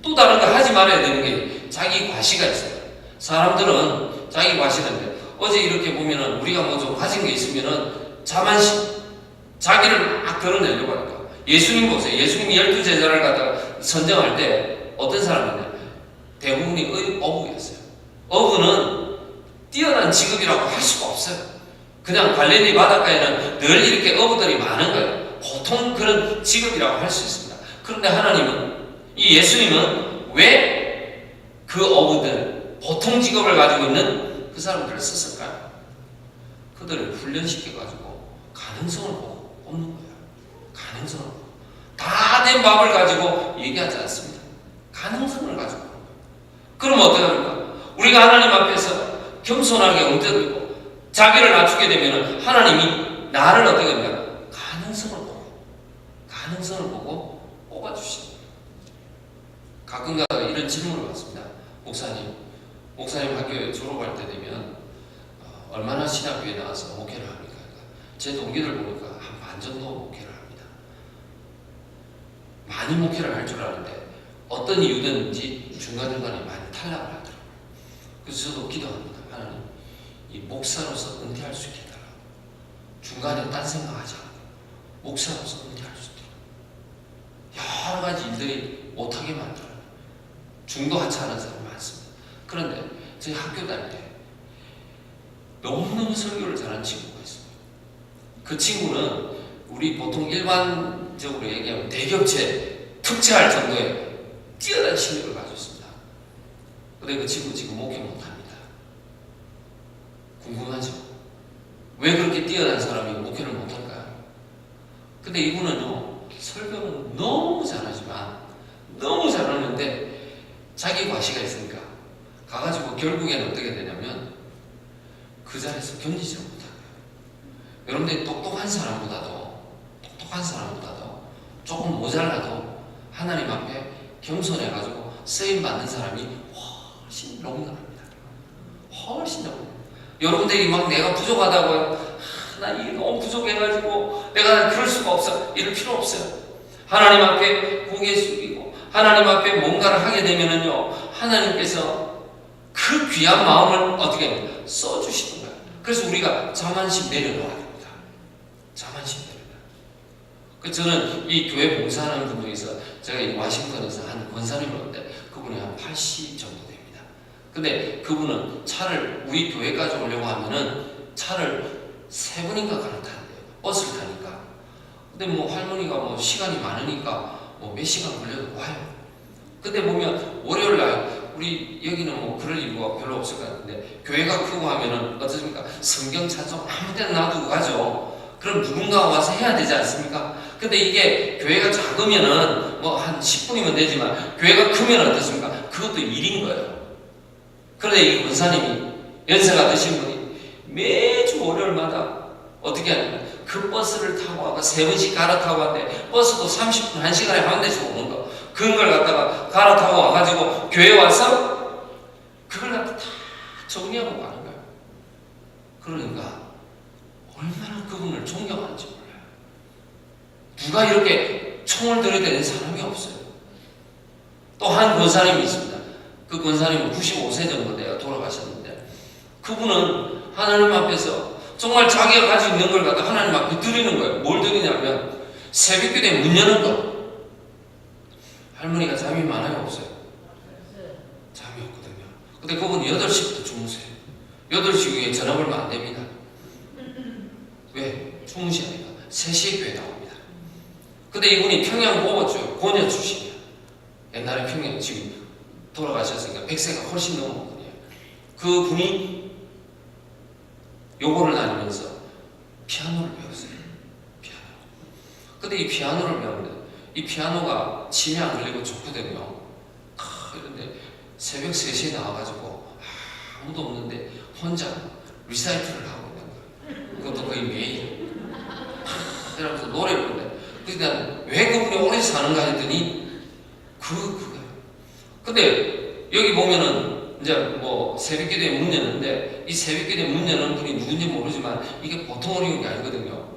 또 다른 거 하지 말아야 되는 게 자기 과시가 있어요. 사람들은 자기 과시는데 어제 이렇게 보면은 우리가 뭐 좀 가진 게 있으면은 자만심, 자기를 막 드러내려고 하니까. 예수님 보세요. 예수님이 12제자를 갖다가 선정할 때 어떤 사람인데 대부분이 어부였어요. 어부는 뛰어난 직업이라고 할 수가 없어요. 그냥 갈릴리 바닷가에는 늘 이렇게 어부들이 많은 거예요. 보통 그런 직업이라고 할 수 있습니다. 그런데 하나님은, 이 예수님은 왜 그 어부들, 보통 직업을 가지고 있는 그 사람들을 썼을까요? 그들을 훈련시켜가지고 가능성을 보고 뽑는 거예요. 가능성을 보고. 다 된 밥을 가지고 얘기하지 않습니다. 가능성을 가지고. 그럼 어떻게 합니까? 우리가 하나님 앞에서 겸손하게 엉터리고 자기를 낮추게 되면 하나님이 나를 어떻게 합니까? 가능성을 보고 뽑아주시는 거예요. 가끔가다 이런 질문을 받습니다. 목사님 학교에 졸업할 때 되면 얼마나 신학교에 나와서 목회를 합니까? 제 동기들 보니까 한 반 정도 목회를 합니다. 많이 목회를 할 줄 아는데 어떤 이유든지 중간중간에 많이 탈락을 하더라고요. 그래서 저도 기도합니다. 하나님, 이 목사로서 은퇴할 수 있게 해달라고. 중간에 딴 생각하지 않고 목사로서 은퇴할 수 있도록 여러 가지 일들이 못하게 만들어요. 중도 하차하는 사람이 많습니다. 그런데 저희 학교 다닐 때 너무너무 설교를 잘하는 친구가 있습니다. 그 친구는 우리 보통 일반적으로 얘기하면 대ገብ체, 특채할 정도의 뛰어난 실력을 가지고 있습니다. 그런데 그 친구 지금 목회 못합니다. 궁금하죠? 왜 그렇게 뛰어난 사람이 목회를 못할까요? 근데 이분은요, 설교는 너무 잘하지만, 너무 잘하는데 자기 과시가 있으니까 가가지고 결국에는 어떻게 되냐면 그 자리에서 견디지 못하고요. 여러분들이 똑똑한 사람보다도 조금 모자라도 하나님 앞에 겸손해가지고 쓰임받는 사람이 훨씬 롱런합니다. 훨씬 롱런. 여러분들이 막 내가 부족하다고요. 나 이게 너무 부족해가지고 내가 그럴 수가 없어. 이럴 필요 없어요. 하나님 앞에 고개 숙이고 하나님 앞에 뭔가를 하게 되면은요, 하나님께서 그 귀한 마음을 어떻게 합니까? 써주시는 거예요. 그래서 우리가 자만심 내려놓아야 됩니다. 자만심 내려놔. 저는 이 교회 봉사하는 분 중에서 제가 이 워싱턴에서 한 권사님을 봤는데 그분이 한 80 정도 됩니다. 근데 그분은 차를 우리 교회까지 오려고 하면은 차를 3번인가 갈아타는데요. 버스를 타니까. 근데 뭐 할머니가 뭐 시간이 많으니까 뭐 몇 시간 걸려도 와요. 근데 보면 월요일 날 우리 여기는 뭐 그럴 이유가 별로 없을 것 같은데 교회가 크고 하면은 어떻습니까? 성경 찬송 아무 데나 놔두고 가죠. 그럼 누군가 와서 해야 되지 않습니까? 근데 이게 교회가 작으면은 뭐 한 10분이면 되지만 교회가 크면 어떻습니까? 그것도 일인 거예요. 그런데 이 권사님이 연세가 드신 분이 매주 월요일마다 어떻게 하냐면 그 버스를 타고 와서 3번씩 갈아타고 왔는데 버스도 30분, 1시간에 한 대씩 오는 거. 그런 걸 갖다가 갈아타고 와가지고 교회 와서 그걸 갖다 다 정리하고 가는 거예요. 그러니까 얼마나 그분을 존경하는지 몰라요. 누가 이렇게 총을 들어야 되는 사람이 없어요. 또 한 권사님이 있습니다. 그 권사님은 95세 정도 돼요. 돌아가셨는데 그분은 하나님 앞에서 정말 자기가 가지고 있는 걸 갖다 하나님 앞에 드리는 거예요. 뭘 드리냐면 새벽기도에 문 여는 거. 할머니가 잠이 많아요? 없어요? 잠이 없거든요. 근데 그분 8시부터 주무세요. 8시 후에 전화 걸면 안 됩니다. 왜? 주무시니까 3시에 교회 나옵니다. 근데 이분이 평양 고고쪽 고녀 출신이에요. 옛날에 평양, 지금 돌아가셨으니까 100세가 훨씬 넘은 분이에요. 그 분이 요거를 다니면서 피아노를 배웠어요. 피아노. 근데 이 피아노를 배우는데 이 피아노가 침이 안 걸리고 좋거든요. 그런데 새벽 3시에 나와가지고 아무도 없는데 혼자 리사이트를 하고 있는 거예요. 그것도 거의 매일. 이러면서 노래를 부르는데 그러니까 왜 그분이 오래 사는가 했더니 그거예요. 근데 여기 보면은 이제 뭐 새벽기도에 문 여는데 이 새벽기도에 문 여는 분이 누군지 모르지만 이게 보통 어려운 게 아니거든요.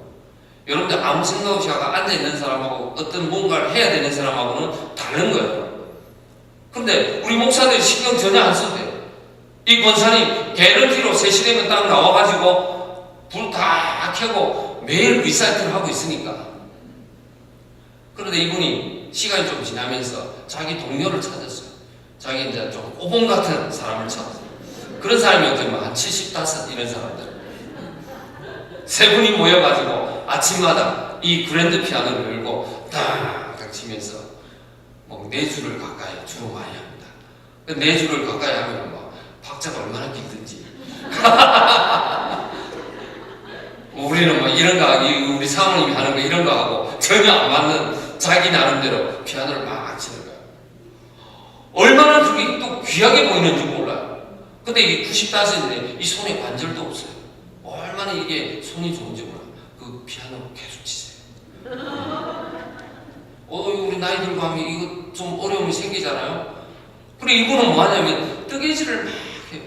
여러분들 아무 생각 없이 앉아있는 사람하고 어떤 뭔가를 해야 되는 사람하고는 다른 거예요. 근데 우리 목사들이 신경 전혀 안 써도 돼요. 이 권사님 개런티로 3시 되면 딱 나와가지고 불 다 켜고 매일 리사이트를 하고 있으니까. 그런데 이분이 시간이 좀 지나면서 자기 동료를 찾았어요. 자기 이제 좀 오봉 같은 사람을 찾았어요. 그런 사람이 어떻게 한 75 이런 사람들. 3분이 모여가지고 아침마다 이 그랜드 피아노를 열고 딱 치면서 뭐 4주를 가까이 주로 많이 합니다. 4주를 가까이 하면 뭐 박자가 얼마나 길든지. 우리는 뭐 이런 거 하고 우리 사모님이 하는 거 이런 거 하고 전혀 안 맞는 자기 나름대로 피아노를 막 치는 거예요. 얼마나 그게 또 귀하게 보이는지 몰라요. 근데 이게 95인데 이 손에 관절도 없어요. 얼마나 이게 손이 좋은지 몰라요. 그 피아노 계속 치세요. 우리 나이 들고 하면 이거 좀 어려움이 생기잖아요. 그리고 이분은 뭐 하냐면 뜨개질을 막 해요.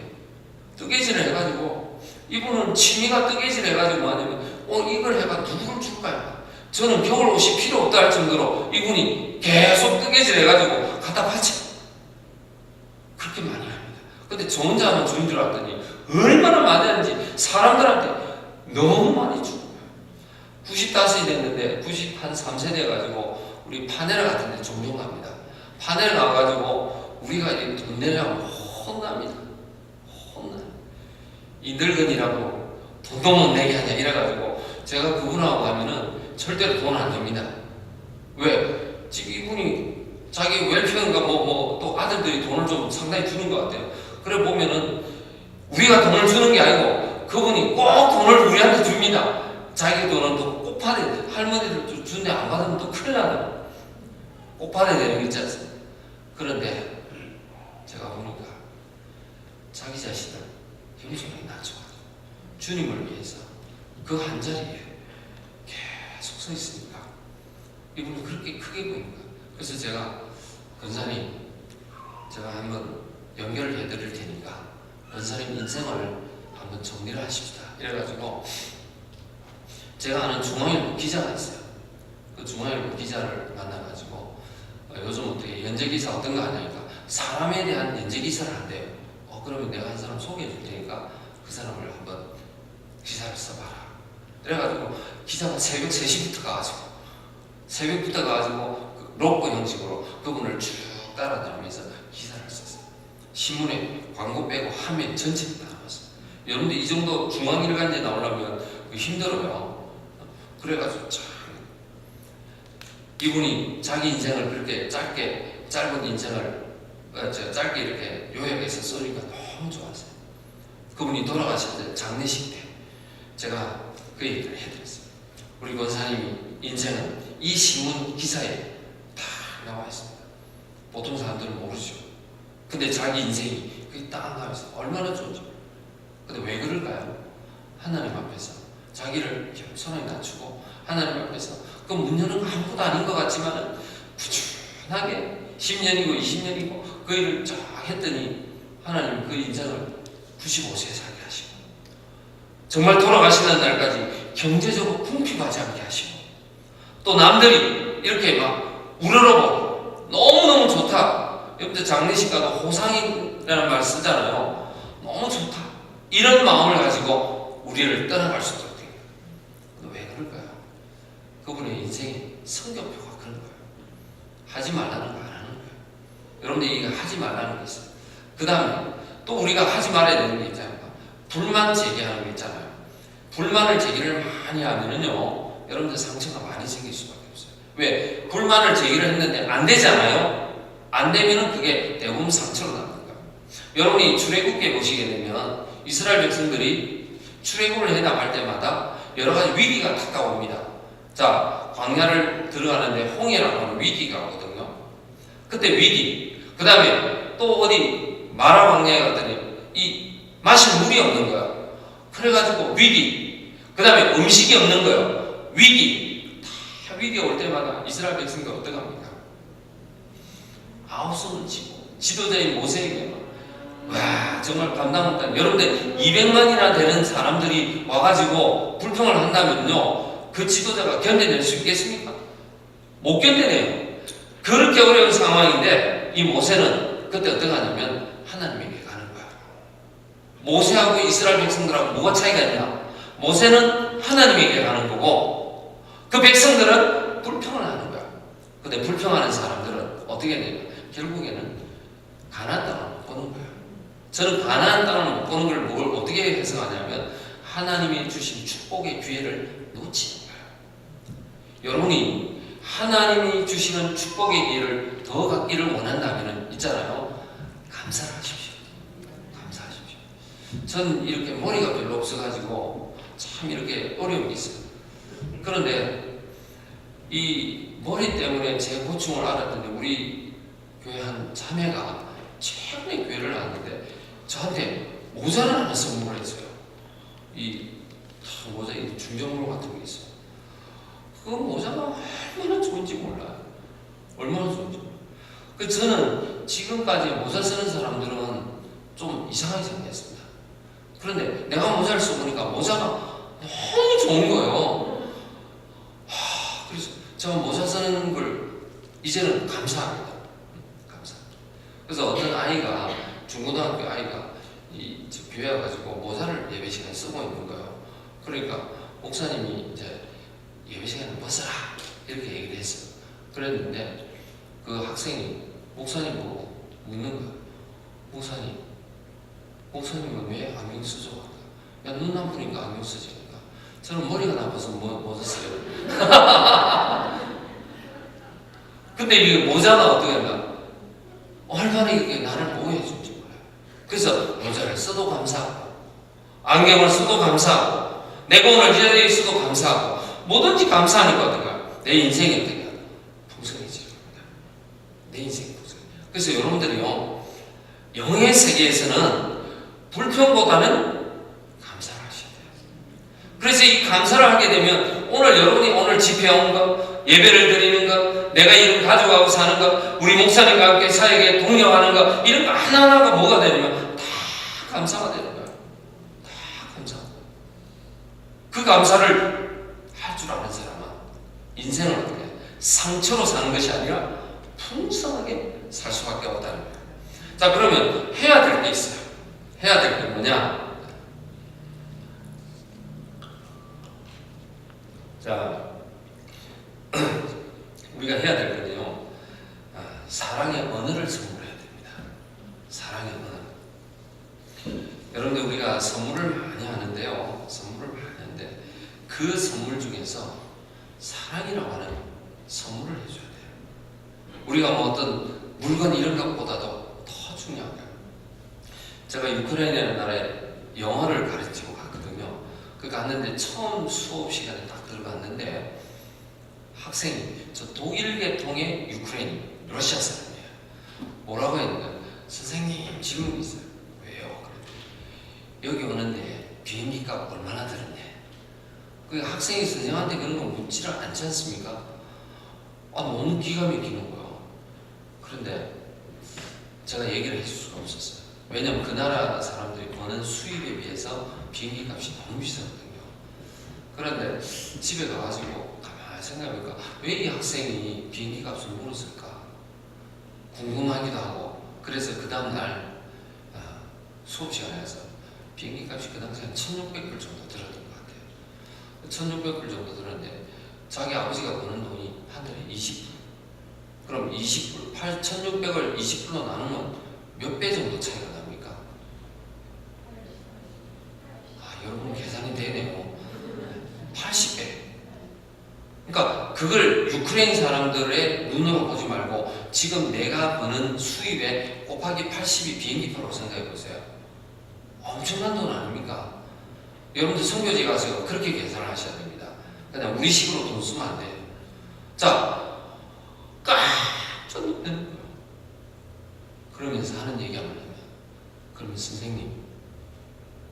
뜨개질을 해가지고 이분은 취미가 뜨개질 해가지고 뭐 하냐면 이걸 해가 누구를 줄까요? 저는 겨울 옷이 필요 없다 할 정도로 이분이 계속 뜨개질 해가지고 갖다 바쳐. 그렇게 많이 합니다. 근데 저 혼자 하면 주는 줄 알았더니 얼마나 많이 하는지 사람들한테 너무 많이 주는 거예요. 95이 됐는데 93세 돼가지고 우리 파넬 같은 데 종종 갑니다. 파넬 가가지고 우리가 이제 돈 내려면 혼납니다. 혼나요. 이 늙은이라고 돈도 못 내게 하냐 이래가지고 제가 그분하고 가면은 절대로 돈 안 줍니다. 왜? 지금 이분이 자기 웰페어인가 또 아들들이 돈을 좀 상당히 주는 것 같아요. 그래 보면은 우리가 돈을 주는 게 아니고 그분이 꼭 돈을 우리한테 줍니다. 자기 돈은 또 꼭 받아야 돼. 할머니들 주는데 안 받으면 또 큰일 나요. 꼭 받아야 되는 게 있지 않습니까? 그런데 제가 보니까 자기 자신을 형식하게 낮춰가지고 주님을 위해서 그 한 자리에 계속 서 있으니까 이분이 그렇게 크게 보입니다. 그래서 제가 권사님 제가 한번 연결을 해드릴 테니까 권사님 인생을 한번 정리를 하십시다. 이래가지고 제가 아는 중앙일보 기자가 있어요. 그 중앙일보 기자를 만나가지고 요즘 어떻게 연재기사 어떤 거 하냐니까 사람에 대한 연재기사를 한대요. 그러면 내가 한 사람 소개해 줄 테니까 그 사람을 한번 기사를 써봐라. 그래가지고 기자가 새벽 3시부터 가가지고 그 로꼬 형식으로 그분을 쭉 따라다니면서 기사를 썼어요. 신문에 광고 빼고 화면 전체를 다 나왔어요. 여러분들 이 정도 중앙일간지에 나오려면 힘들어요. 그래가지고 참 이분이 자기 인생을 그렇게 짧은 인생을 짧게 이렇게 요약해서 쓰니까 너무 좋았어요. 그분이 돌아가실 때 장례식 때 제가 그 얘기를 해드렸어요. 우리 권사님이 인생은 이 신문 기사에 다 나와 있습니다. 보통 사람들은 모르죠. 근데 자기 인생이 그게 딱 나와 있어요. 얼마나 좋은지. 근데 왜 그럴까요? 하나님 앞에서 자기를 겸손하게 낮추고 하나님 앞에서 그 문 여는 거 아무것도 아닌 것 같지만 꾸준하게 10년이고 20년이고 그 일을 쫙 했더니 하나님 그 인생을 95세에 살게 하시고 정말 돌아가시는 날까지 경제적으로 궁핍하지 않게 하시고 또 남들이 이렇게 막 우러러보고 너무너무 좋다. 여러분들 장례식 가도 호상이라는 말 쓰잖아요. 너무 좋다. 이런 마음을 가지고 우리를 떠나갈 수도 있대요. 왜 그럴까요? 그분의 인생의 성격표가 그런 거예요. 하지 말라는 거 안 하는 거예요. 여러분들 이게 하지 말라는 게 있어요. 그 다음에 또 우리가 하지 말아야 되는 게 있잖아요. 불만 제기하는 게 있잖아요. 불만을 제기를 많이 하면은요, 여러분들 상처가 많이 생길 수밖에 없어요. 왜? 불만을 제기를 했는데 안 되잖아요. 안 되면은 그게 대부분 상처로 남는 거예요. 여러분이 출애굽기에 보시게 되면 이스라엘 백성들이 출애굽을 해 나갈 때마다 여러 가지 위기가 다가옵니다. 자, 광야를 들어가는데 홍해라고 하는 위기가 오거든요. 그때 위기. 그 다음에 또 어디 마라 광야에 갔더니 이 마실 물이 없는 거야. 그래가지고 위기. 그 다음에 음식이 없는 거예요. 위기. 다 위기가 올 때마다 이스라엘 백성들 어떡합니까? 아우성을 치고 지도자인 모세에게 와 정말 감당 못한 여러분들 200만이나 되는 사람들이 와가지고 불평을 한다면요 그 지도자가 견뎌낼 수 있겠습니까? 못 견뎌내요. 그렇게 어려운 상황인데 이 모세는 그때 어떻게 하냐면 하나님에게 가는 거야. 모세하고 이스라엘 백성들하고 뭐가 차이가 있냐? 모세는 하나님에게 가는 거고 그 백성들은 불평을 하는 거야. 근데 불평하는 사람들은 어떻게 되냐? 결국에는 가나안 땅을 못 보는 거예요. 저는 가나안 땅을 못 보는 걸 뭘 어떻게 해석하냐면 하나님이 주신 축복의 기회를 놓치는 거예요. 여러분이 하나님이 주시는 축복의 기회를 더 갖기를 원한다면 있잖아요. 감사를 하십시오. 감사하십시오. 전 이렇게 머리가 별로 없어가지고 참 이렇게 어려움이 있어요. 그런데 이 머리 때문에 제 고충을 알았는데 우리 교회 한 자매가 최근에 교회를 나왔는데 저한테 모자를 하나 선물을 했어요. 이 모자, 이 중정모 같은 게 있어요. 그 모자가 얼마나 좋은지 몰라요. 얼마나 좋은지 몰라요. 그 저는 지금까지 모자 쓰는 사람들은 좀 이상하게 생겼습니다. 그런데 내가 모자를 써보니까 모자가 너무 좋은 거예요. 그래서 제가 모자 쓰는 걸 이제는 감사합니다. 그래서 어떤 아이가 중고등학교 아이가 이 교회 와가지고 모자를 예배 시간에 쓰고 있는 거예요. 그러니까 목사님이 이제 예배 시간에 벗어라 이렇게 얘기를 했어요. 그랬는데 그 학생이 목사님 보고 묻는 거예요. 목사님은 왜 안경 쓰죠? 야, 눈 나쁘니까 안경 쓰지. 저는 머리가 나빠서 뭐 썼어요? 근데 이 모자가 어떻게 하나? 얼마나 이게 나를 보호해줄지 몰라요. 그래서 모자를 써도 감사하고 안경을 써도 감사하고 내가 오늘 이 자리에 있어도 감사하고 뭐든지 감사하니까 어떡해요? 내 인생이 어떻게 풍성해집니다. 내 인생이 풍성해. 그래서 여러분들이요 영의 세계에서는 불평보다는 감사를 하셔야 돼요. 그래서 이 감사를 하게 되면 오늘 여러분이 오늘 집회온 것 예배를 드리는 것, 내가 이름 가져가고 사는 것, 우리 목사님과 함께 사역에 동력하는 것, 이런 거 하나하나가 뭐가 되냐면 다 감사가 되는 거예요. 다 감사가 돼요. 그 감사를 할 줄 아는 사람은 인생을 어떻게 상처로 사는 것이 아니라 풍성하게 살 수밖에 없다는 거예요. 자, 그러면 해야 될 게 있어요. 해야 될 게 뭐냐? 자, 우리가 해야 될 건요, 사랑의 언어를 선물해야 됩니다. 사랑의 언어. 여러분들 우리가 선물을 많이 하는데요, 선물을 많이 하는데 그 선물 중에서 사랑이라고 하는 선물을 해줘야 돼요. 우리가 뭐 어떤 물건 이런 것보다도 더 중요한 거예요. 제가 유크레인이라는 나라에 영어를 가르치고 갔거든요. 그 갔는데 처음 수업 시간에 딱 들어갔는데 학생이 저 독일 계통의 유크레인 러시아 사람이에요. 뭐라고 했냐면 선생님 질문이 있어요. 왜요? 그래. 여기 오는데 비행기 값 얼마나 들었네. 그 학생이 선생님한테 그런 거 묻지를 않지 않습니까? 너무 기가 막히는 거예요. 그런데 제가 얘기를 해줄 수가 없었어요. 왜냐면 그 나라 사람들이 버는 수입에 비해서 비행기 값이 너무 비싸거든요. 그런데 집에 가가지고 가만히 생각해보니까 왜 이 학생이 비행기 값을 물었을까 궁금하기도 하고, 그래서 그 다음날 수업 시간에서 비행기 값이 그 당시 한 1,600불 정도 들었던 것 같아요. 1,600불 정도 들었는데 자기 아버지가 버는 돈이 한 달에 20불. 그럼 20불, 8,600을 20불로 나누면 몇 배 정도 차이가 납니까? 여러분 계산이 되네요. 80배. 그러니까 그걸 유크레인 사람들의 눈으로 보지 말고 지금 내가 버는 수입에 곱하기 80이 비행기 표라고 생각해 보세요. 엄청난 돈 아닙니까? 여러분들 선교지 가서 그렇게 계산을 하셔야 됩니다. 그냥 우리 식으로 돈 쓰면 안 돼요. 자, 깜짝 놀라는 거예요. 그러면서 하는 얘기가 뭐냐면, 그러면 선생님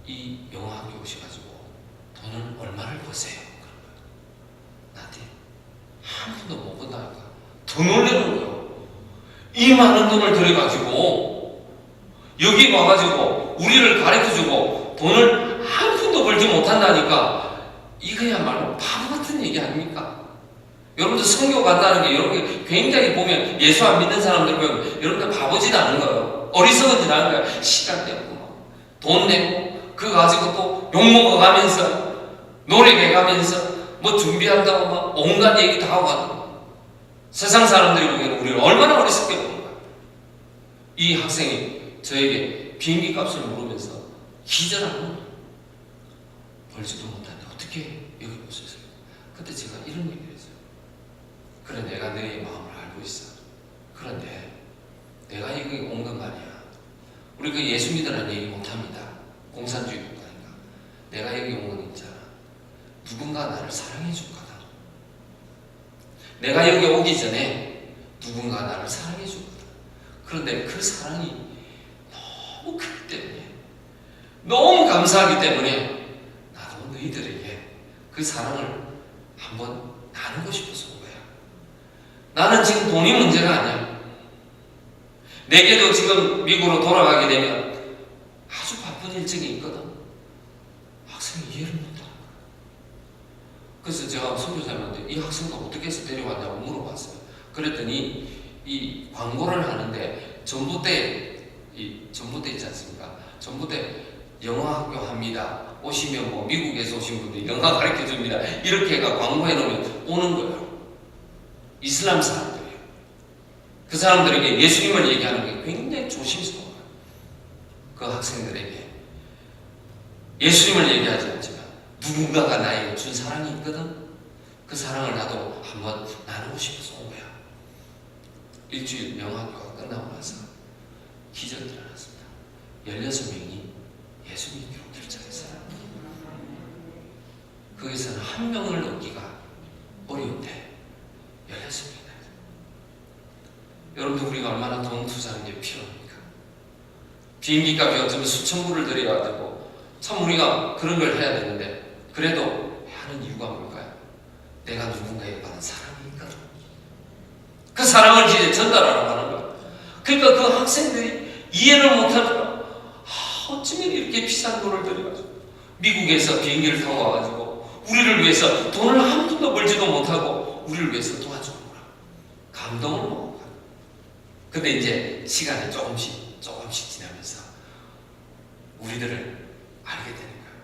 이 영어학교 오셔가지고 돈은 얼마를 버세요? 그런 거예요. 나한테 한 푼도 못 번다니까. 더 놀라는 거예요. 이 많은 돈을 들여가지고 여기 와가지고 우리를 가르쳐주고 돈을 한 푼도 벌지 못한다니까. 이거야말로 바보 같은 얘기 아닙니까? 여러분들 선교 간다는 게 여러분 굉장히 보면 예수 안 믿는 사람들 보면 여러분들 바보짓 않은 거예요. 어리석은 짓 하는 거예요. 시간 내고 돈 내고 그거 가지고 또 욕먹어가면서 노래해가면서 뭐 준비한다고 막 온갖 얘기 다 하고 가는 거예요. 세상 사람들이 보기에는 우리를 얼마나 어리석게 보는 거예요. 이 학생이 저에게 비행기 값을 물으면서 기절하는 거예요. 벌지도 못하는데 어떻게 여기 오셨어요? 그때 제가 이런 얘기를 했어요. 그래, 내가 너의 마음을 알고 있어. 그런데 내가 여기 온 건 말이야. 우리 그 예수 믿으라는 얘기 못합니다. 공산주의 국가니까. 내가 여기 온 건 있잖아. 누군가 나를 사랑해 줄 거다. 내가 여기 오기 전에 누군가 나를 사랑해 줄 거다. 그런데 그 사랑이 너무 크기 때문에, 너무 감사하기 때문에 나도 너희들에게 그 사랑을 한번 나누고 싶어서 온 거야. 나는 지금 돈이 문제가 아니야. 내게도 지금 미국으로 돌아가게 되면 아주 바쁜 일정이 있거든. 학생이 이해를 못하는 거야. 그래서 제가 선교사님한테 이 학생도 어떻게 해서 데려왔냐고 물어봤어요. 그랬더니 이 광고를 하는데 전봇대 있지 않습니까? 전봇대 영어학교 합니다. 오시면 뭐 미국에서 오신 분들이 영어 가르쳐 줍니다. 이렇게 해가 광고해 놓으면 오는 거예요. 이슬람 사람들이에요. 그 사람들에게 예수님을 얘기하는 게 굉장히 조심스러워요. 그 학생들에게 예수님을 얘기하지 않지만 누군가가 나에게 준 사랑이 있거든. 그 사랑을 나도 한번 나누고 싶어서 온 거야. 일주일 명학교가 끝나고 나서 기적이 일어났습니다. 16명이 예수 믿기로 결정했어요. 거기서는 한 명을 얻기가 어려운데 16명이나. 여러분들 우리가 얼마나 돈 투자하는 게 필요합니까? 비행기 값이 어쩌면 수천 불을 들여가지고 참 우리가 그런 걸 해야 되는데, 그래도 하는 이유가 뭘까요? 내가 누군가에 받은 사랑이 있거든. 그 사랑을 이제 전달하라고 하는 거야. 그러니까 그 학생들이 이해를 못하더라. 어쩌면 이렇게 비싼 돈을 들여가지고 미국에서 비행기를 타고 와가지고 우리를 위해서 돈을 한 푼도 벌지도 못하고 우리를 위해서 도와주는구나. 감동을 먹어. 근데 이제 시간이 조금씩 지나면서 우리들을 알게 되는 거예요.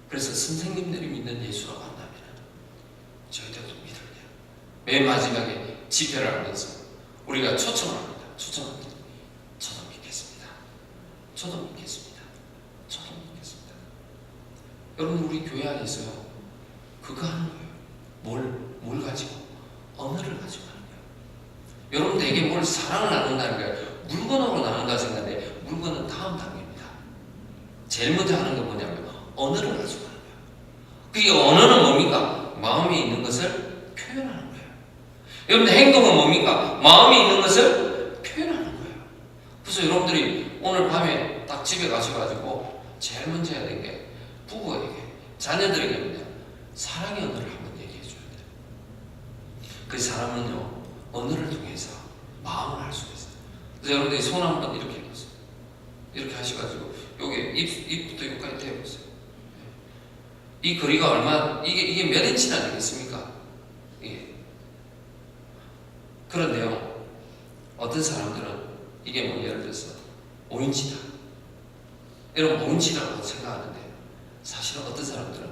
그래서 선생님들이 믿는 예수라고 한다면 저희들도 믿을게요. 맨 마지막에 집회를 하면서 우리가 초청을 합니다. 초청합니다. 저도 믿겠습니다. 저도 믿겠습니다. 저도 믿겠습니다. 여러분 우리 교회 안에서요 그거 하는 거예요. 뭘 가지고? 언어를 가지고 하는 거예요. 여러분 내게 뭘 사랑을 나눈다는 거예요. 물건으로 나눈다 생각하는데 물건은 다음 단계입니다. 제일 먼저 하는 건 뭐냐면 언어를 가지고 하는 거예요. 그게 언어는 뭡니까? 마음에 있는 것을 표현하는 거예요. 여러분들 행동은 뭡니까? 마음에 있는 것을 표현하는 거예요. 그래서 여러분들이 오늘 밤에 딱 집에 가셔가지고 제일 먼저 해야 되는 게 부부에게, 자녀들에게 뭐냐? 사랑의 언어를 한번 얘기해 줘야 돼요. 그 사람은요, 언어를 통해서 마음을 알 수가 있어요. 그래서 여러분들이 손 한번 이렇게 해보세요. 이렇게 하셔가지고 여기 입부터 여기까지 대보세요. 이 거리가 얼마, 이게 몇 인치나 되겠습니까? 예. 그런데요, 어떤 사람들은 이게 뭐 예를 들어서 5인치다. 여러분 5인치라고 생각하는데 사실은 어떤 사람들은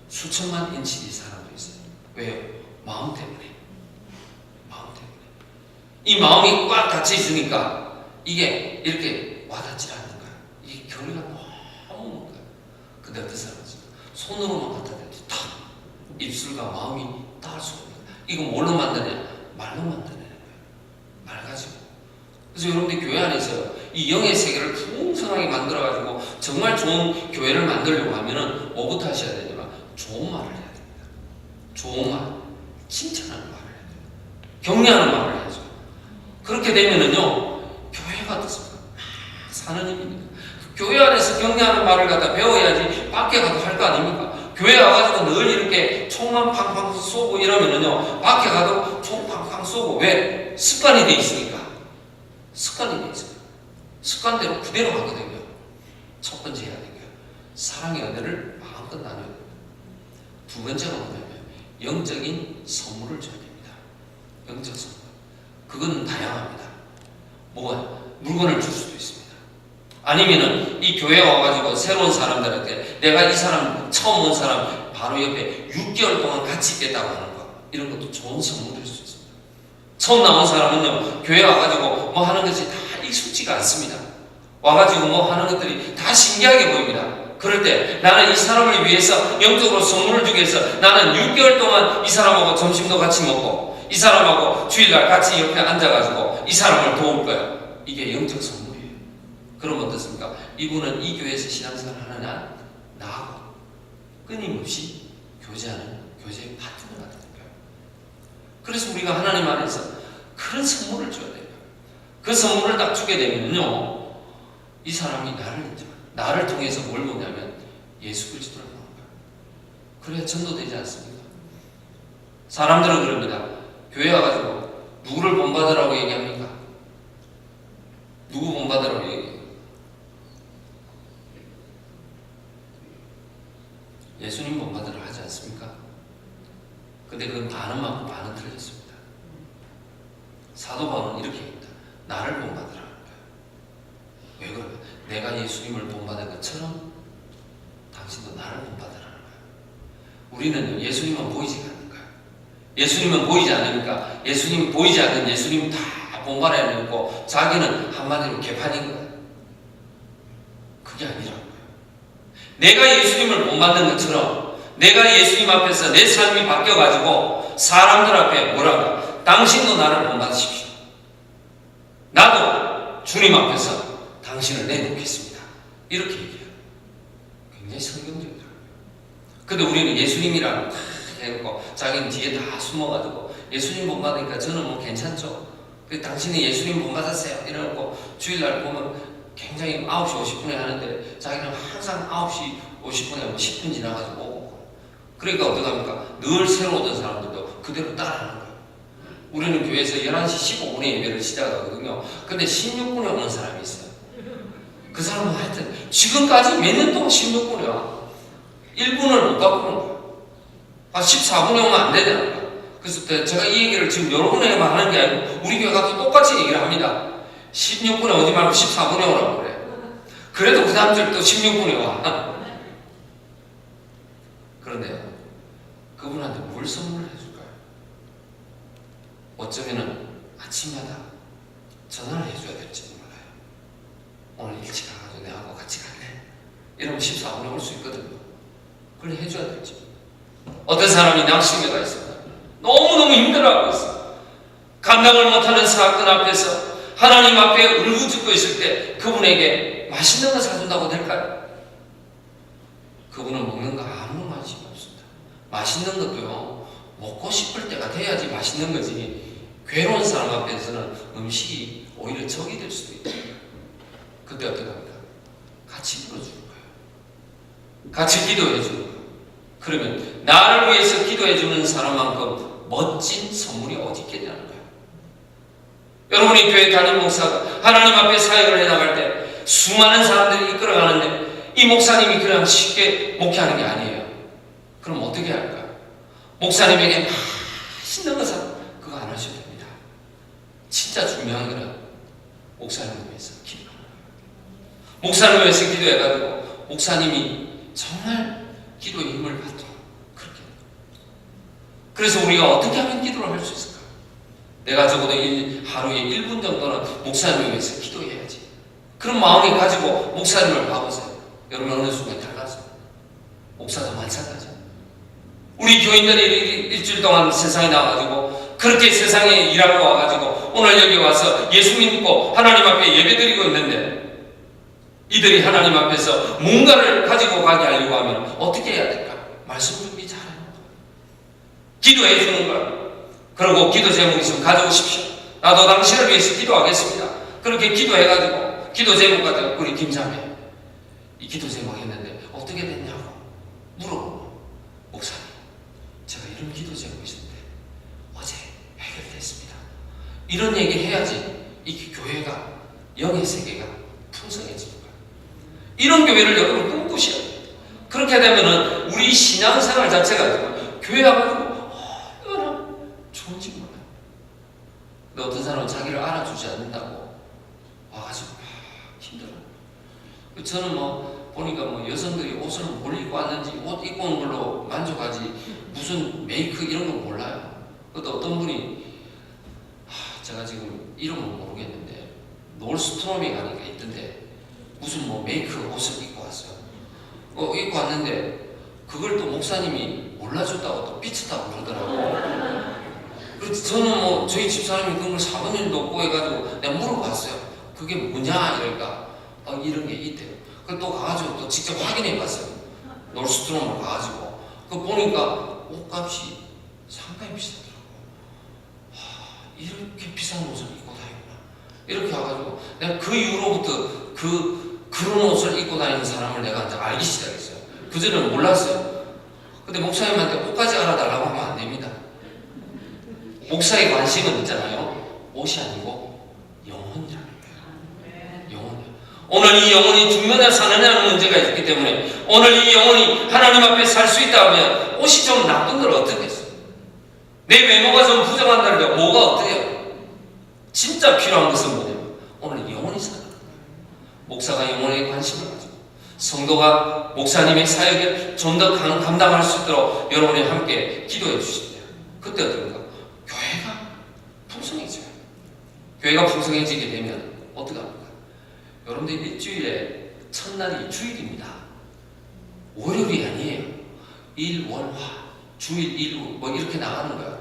수천만 인치 이 사람도 있어요. 왜요? 마음 때문에. 마음 때문에. 이 마음이 꽉 닫혀 있으니까 이게 이렇게 와닿지 않는 거예요. 이게 거리가 너무 먼 거예요. 근데 어떤 사람은 손으로만 갖다 대도 탁 입술과 마음이 닿을 수가 없는 거예요. 이거 뭘로 만드냐? 말로 만드는 거예요. 말 가지고. 그래서 여러분들 교회 안에서 이 영의 세계를 풍성하게 만들어가지고 정말 좋은 교회를 만들려고 하면은 뭐부터 하셔야 되냐면 좋은 말을 해야 됩니다. 좋은 말, 칭찬하는 말을 해야 돼요. 격려하는 말을 해야죠. 그렇게 되면은요, 교회가 어떻습니까? 사는 힘입니다. 교회 안에서 격려하는 말을 갖다 배워야지 밖에 가서 할 거 아닙니까? 교회 와가지고 늘 이렇게 총만 팡팡 쏘고 이러면은요, 밖에 가도 총 팡팡 쏘고. 왜? 습관이 돼 있으니까. 습관이 돼 있어요. 습관대로 그대로 하거든요. 첫 번째 해야 되는 거예요. 사랑의 은혜를 마음껏 나눠야 됩니다. 두 번째가 뭐냐면 영적인 선물을 줘야 됩니다. 영적 선물. 그건 다양합니다. 뭐가? 물건을 줄 수도 있습니다. 아니면은 이 교회에 와가지고 새로운 사람들한테 내가 이 사람 처음 온 사람 바로 옆에 6개월 동안 같이 있겠다고 하는 거, 이런 것도 좋은 선물일 수 있습니다. 처음 나온 사람은요, 교회 와가지고 뭐 하는 것이 다 익숙지가 않습니다. 와가지고 뭐 하는 것들이 다 신기하게 보입니다. 그럴 때 나는 이 사람을 위해서 영적으로 선물을 주기 위해서 나는 6개월 동안 이 사람하고 점심도 같이 먹고 이 사람하고 주일날 같이 옆에 앉아가지고 이 사람을 도울 거야. 이게 영적 선물이에요. 그럼 어떻습니까? 이분은 이 교회에서 신앙생활 하느냐? 나하고 끊임없이 교제하는 교제의 파트너가 되는 거예요. 그래서 우리가 하나님 안에서 그런 선물을 줘야 돼요. 그 선물을 딱 주게 되면요, 이 사람이 나를 통해서 뭘 보냐면 예수 그리스도를 보는 거예요. 그래야 전도되지 않습니까? 사람들은 그럽니다. 교회 와가지고 누구를 본받으라고 얘기합니까? 누구 본받으라고 얘기해요? 예수님 본받으라 하지 않습니까? 근데 그건 반은 맞고 반은 틀렸습니다. 사도 바울은 이렇게 얘기합니다. 나를 본받으라 하는 거예요. 왜 그러냐? 내가 예수님을 본받은 것처럼 당신도 나를 본받으라 하는 거예요. 우리는 예수님은 보이지 않는 거예요. 예수님은 보이지 않으니까 예수님이 보이지 않는 예수님 다 본받아야 되고 자기는 한마디로 개판인 거예요. 그게 아니라고요. 내가 예수님을 본받는 것처럼 내가 예수님 앞에서 내 삶이 바뀌어가지고 사람들 앞에 뭐라고? 당신도 나를 본받으십시오. 나도 주님 앞에서 당신을 내놓겠습니다. 이렇게 얘기해요. 굉장히 성경적이더라고요. 근데 우리는 예수님이라고 다 해놓고 자기는 뒤에 다 숨어가지고 예수님 본받으니까 저는 뭐 괜찮죠. 당신이 예수님 본받았어요. 이러고 주일날 보면 굉장히 9시 50분에 하는데 자기는 항상 9시 50분에 뭐 10분 지나가지고 오고. 그러니까 어떡합니까? 늘 새로 오던 사람들도 그대로 따라하는 거예요. 우리는 교회에서 11시 15분에 예배를 시작하거든요. 근데 16분에 오는 사람이 있어요. 그 사람은 하여튼 지금까지 몇 년 동안 16분에 와. 1분을 못 바꾸는 거예요. 14분에 오면 안 되잖아요. 그래서 제가 이 얘기를 지금 여러분에게만 하는 게 아니고 우리 교회 가서 똑같이 얘기를 합니다. 16분에 오지 말고 14분에 오라고 그래. 그래도 그 사람들 또 16분에 와. 그런데요, 그분한테 뭘 선물을 해줄까요? 어쩌면은 아침마다 전화를 해줘야 될지도 몰라요. 오늘 일찍 가가지고 내하고 같이 갈래? 이러면 14분에 올 수 있거든요. 그래 해줘야 될지. 어떤 사람이 낙심해가 있습니다. 너무너무 힘들어하고 있어요. 감당을 못하는 사건 앞에서 하나님 앞에 울부짖고 있을 때 그분에게 맛있는 거 사준다고 될까요? 그분은 먹는 거 아무 관심이 없습니다. 맛있는 것도요, 먹고 싶을 때가 돼야지 맛있는 거지. 괴로운 사람 앞에서는 음식이 오히려 적이 될 수도 있다. 그때 어떻게 합니까? 같이 불어주는 거예요. 같이 기도해 주는 거예요. 그러면 나를 위해서 기도해 주는 사람만큼 멋진 선물이 어디 있겠냐는 거예요. 여러분이 교회 담임 목사가 하나님 앞에 사역을 해나갈 때 수많은 사람들이 이끌어가는데 이 목사님이 그냥 쉽게 목회하는 게 아니에요. 그럼 어떻게 할까요? 목사님에게 맛있는 거 사, 그거 안 하셔도 됩니다. 진짜 중요한 거는 목사님을 위해서 기도하는 거예요. 목사님을 위해서 기도해가지고 목사님이 정말 기도의 힘을 받도록 그렇게. 그래서 우리가 어떻게 하면 기도를 할 수 있을까? 내가 적어도 하루에 1분 정도는 목사님을 위해서 기도해야지. 그런 마음을 가지고 목사님을 봐보세요. 여러분 어느 순간 달라져요. 목사도 마찬가지예요. 우리 교인들이 일주일 동안 세상에 나와가지고 그렇게 세상에 일하고 와가지고 오늘 여기 와서 예수 믿고 하나님 앞에 예배드리고 있는데 이들이 하나님 앞에서 뭔가를 가지고 가게 하려고 하면 어떻게 해야 될까? 말씀 준비 잘해요. 기도해 주는 거예요. 그리고 기도 제목 있으면 가져오십시오. 나도 당신을 위해서 기도하겠습니다. 그렇게 기도해가지고 기도 제목 가지고 우리 김자매 이 기도 제목 했는데 어떻게 됐냐고 물어보고 목사님 제가 이런 기도 제목이 있었는데 어제 해결됐습니다. 이런 얘기를 해야지 이 교회가 영의 세계가 풍성해지는 거예요. 이런 교회를 여러분 꿈꾸셔야 돼요. 그렇게 되면은 우리 신앙생활 자체가 교회 와가지고 얼마나 좋은지 몰라요. 근데 어떤 사람은 자기를 알아주지 않는다고 와가지고 힘들어요. 저는 보니까 여성들이 옷을 뭘 입고 왔는지 옷 입고 온 걸로 만족하지 무슨 메이크 이런 건 몰라요. 그것도 어떤 분이 제가 지금 이름은 모르겠는데 놀스트롬이 가니까 있던데 무슨 메이크 옷을 입고 왔어요. 입고 왔는데 그걸 또 목사님이 몰라줬다고 또 삐쳤다고 그러더라고. 그래서 저는 저희 집사람이 그걸 사모님도 없고 해가지고 내가 물어봤어요. 그게 뭐냐 이러니까 이런 게 있대요. 그래서 또 가가지고 또 직접 확인해 봤어요. 놀스트롬을 가가지고 그 보니까 옷값이 상당히 비싸더라고. 이렇게 비싼 옷을 입고 다니구나. 이렇게 와가지고 내가 그 이후로부터 그런 옷을 입고 다니는 사람을 내가 이제 알기 시작했어요. 그전에는 몰랐어요. 근데 목사님한테 옷까지 알아달라고 하면 안 됩니다. 목사의 관심은 있잖아요. 옷이 아니고 영혼이라는 거예요. 영혼이요. 오늘 이 영혼이 뒷면에 사느냐는 문제가 있기 때문에 오늘 이 영혼이 하나님 앞에 살 수 있다 하면 옷이 좀 나쁜 걸 어떻겠어요? 내 외모가 좀 부정한다는데 뭐가 어때요? 진짜 필요한 것은 뭐냐면 오늘 영혼이 사는 거예요. 목사가 영혼에 관심을 가지고 성도가 목사님의 사역을 좀 더 감당할 수 있도록 여러분이 함께 기도해 주십니다. 그때 어떨까? 교회가 풍성해져요. 교회가 풍성해지게 되면 어떻게 합니까? 여러분들 일주일에 첫날이 주일입니다. 월요일이 아니에요. 일, 월, 화, 주일, 일, 이렇게 나가는 거야.